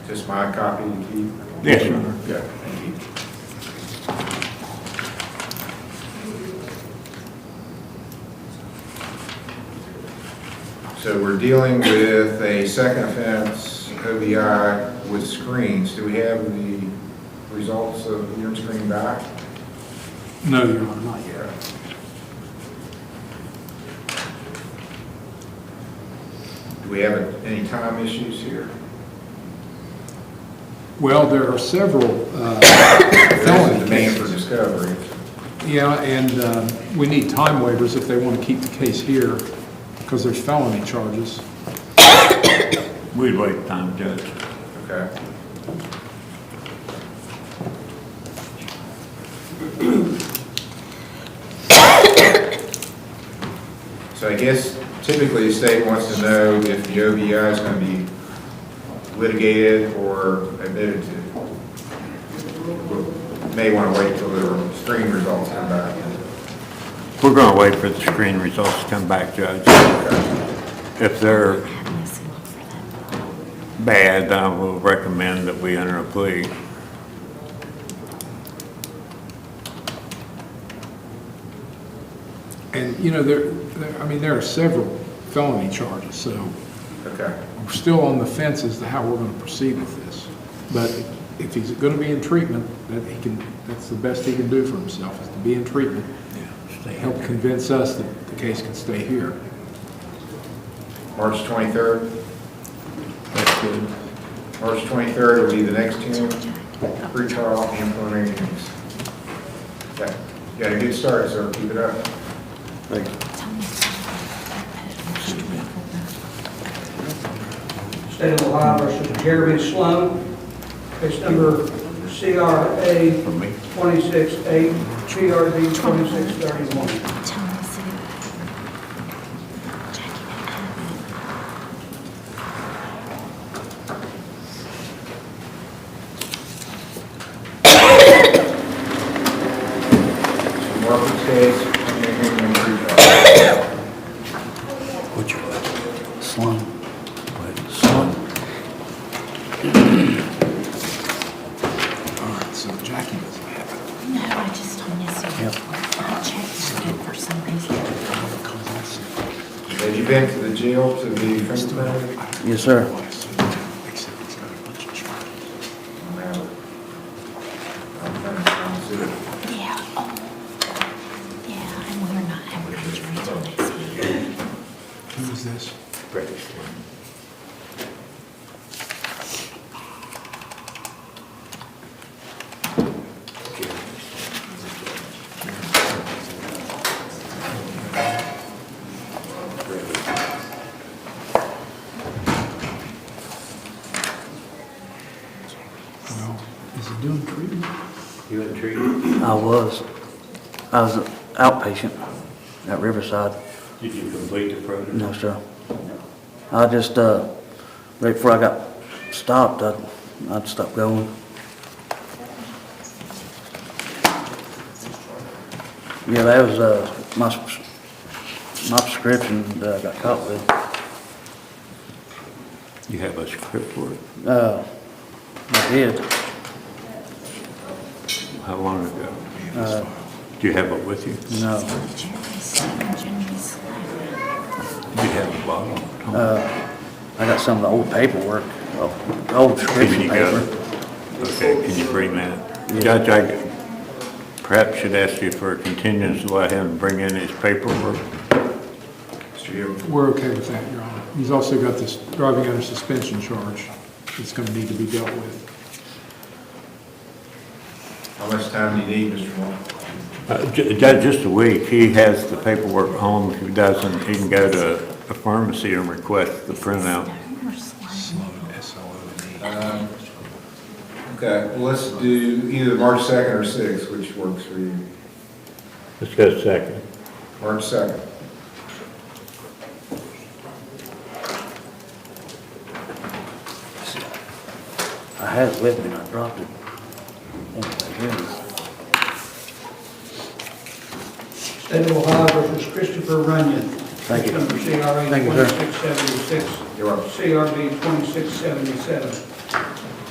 Just my copy to keep? Yes, Your Honor. Yeah, thank you. So we're dealing with a second offense, OBI with screens. Do we have the results of the urine screen back? No, Your Honor, not yet. Do we have any time issues here? Well, there are several There's a felony demand for cases. discovery. Yeah, and we need time waivers if they want to keep the case here. because there's felony charges. We'd wait time, Judge. Okay. So I guess typically the state wants to know if the OBI is going to be litigated or admitted to. May want to wait until the screening results come back. We're gonna wait for the screen results to come back, Judge. If they're bad, I will recommend that we enter a plea. And, you know, there are several felony charges, so Okay. we're still on the fence as to how we're going to proceed with this. But if he's going to be in treatment, that's the best he can do for himself, is to be in treatment. Help convince us that the case can stay here. March 23rd? That's good. March 23rd will be the next hearing, pre-trial and preliminary hearings. Yeah, you got a good start, sir. Keep it up. Thank you. State of Ohio versus Jeremy Sloan, case number CRA 26-8, PRD 2631. Market's case, preliminary hearing and pre-trial. What's your last? Sloan. What? Sloan? All right, so Jackie doesn't have it. No, I just don't necessarily. Yep. I checked it for some reason. Have you been to the jail to be fingerprinted? Yes, sir. Except he's got a bunch of charges. No. I'm trying to see it. Yeah, oh. Yeah, and we're not having injury until next week. Who is this? Well, is he doing treatment? You in treatment? I was an outpatient at Riverside. Did you complete the program? No, sir. I just, right before I got stopped, I'd stopped going. Yeah, that was, my prescription that I got caught with. You have a script for it? I did. How long ago? Uh, Do you have it with you? no. Do you have a bottle? I got some of the old paperwork, old Can prescription you got paper. it? Okay, can you bring that? Yeah. Judge, I perhaps should ask you for a continuance to let him bring in his paperwork. Mr. Hill? We're okay with that, Your Honor. He's also got this driving under suspension charge that's going to need to be dealt with. How much time do you need, Mr. Moore? Judge, just a week. He has the paperwork at home. If he doesn't, he can go to a pharmacy and request the printout. Okay, well, let's do either March 2nd or 6th, which works for you. Let's go second. March 2nd. I had it with me and I dropped it. Anyway, State of Ohio versus Christopher Runyon. Thank you. Case number CRA Thank you, sir. 2676, You're welcome. CRB 2677.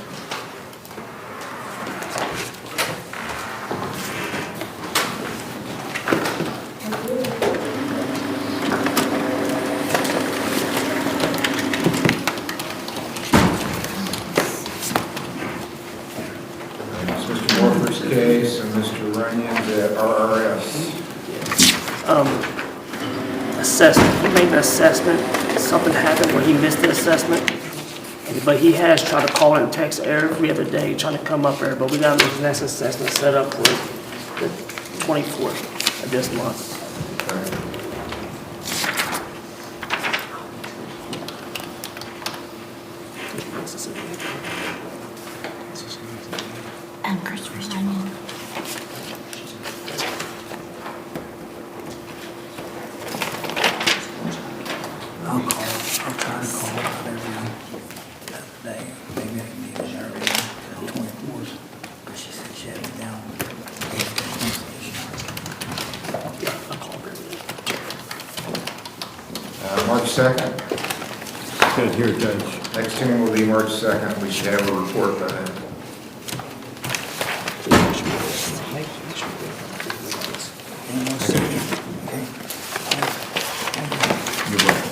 It's Mr. Morford's case and Mr. Runyon's at RRS. Assessment, he made an assessment, something happened where he missed the assessment, but he has tried to call and text every other day, trying to come up there, but we got his next assessment set up for the 24th of this month. Christopher's trying in. I'll try to call about every other day. Maybe I can be there early, 24th. But she said she had it down. Yeah, I'll call her. March 2nd. Good here, Judge. Next hearing will be March 2nd. We should have a report by then.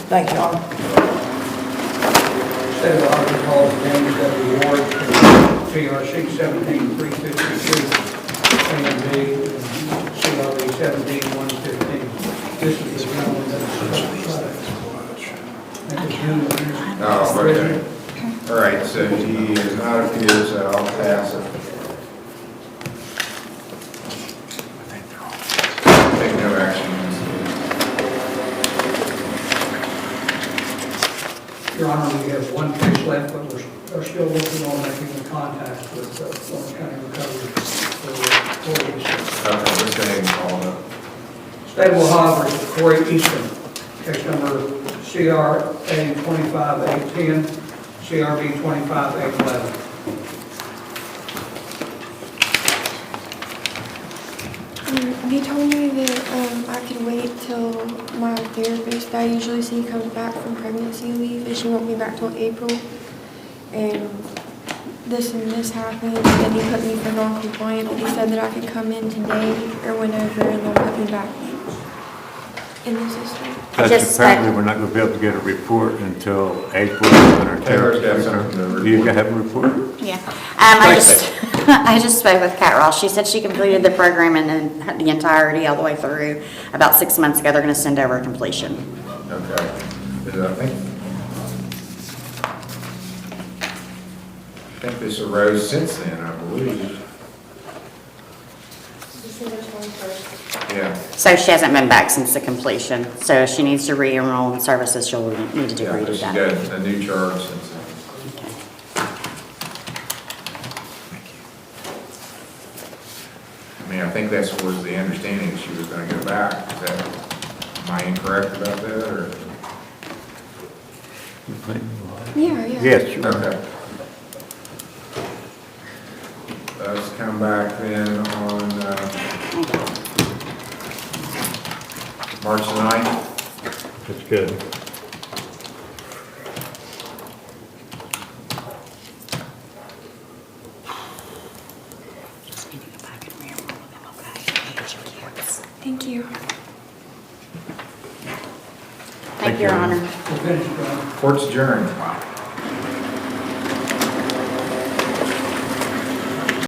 Thank you, Honor. State of Auditor calls James W. Ward, CRC 17352, A and B, CRB 17115. This is the gentleman that's Oh, okay. All right, so he is not appeared, so I'll pass it. Take no action. Your Honor, we have one case left, but we're still working on making the contact with Lawrence County Recovery for police. Okay, let's go ahead and call it up. State of Ohio versus Corey Easton, case number CRA 25810, CRB 25811. He told me that I could wait till my therapist that I usually see comes back from pregnancy leave, and she won't be back till April. And this happened, and he put me for non-compliant, but he said that I could come in today or whenever, and they'll put me back in the system. Because apparently we're not going to be able to get a report until April. When our Taylor's got something to report. Do you have a report? Yeah. I just spoke with Kat Ross. She said she completed the program in the entirety all the way through about 6 months ago. They're going to send over completion. Okay. I think this arose since then, I believe. December 21st. Yeah. So she hasn't been back since the completion. So if she needs to re-enroll in services, she'll need to Yeah, redo she's that. got a new charge since then. I mean, I think that was the understanding that she was going to go back. Is that, am I incorrect about that, or? Yeah. Yes, sure. Okay. Let's come back then on March 9th. That's good. Just need to go back and re-enroll them, okay? Get your reports. Thank you. Thank you, Your Honor. We're finished, Your Honor. Court's adjourned.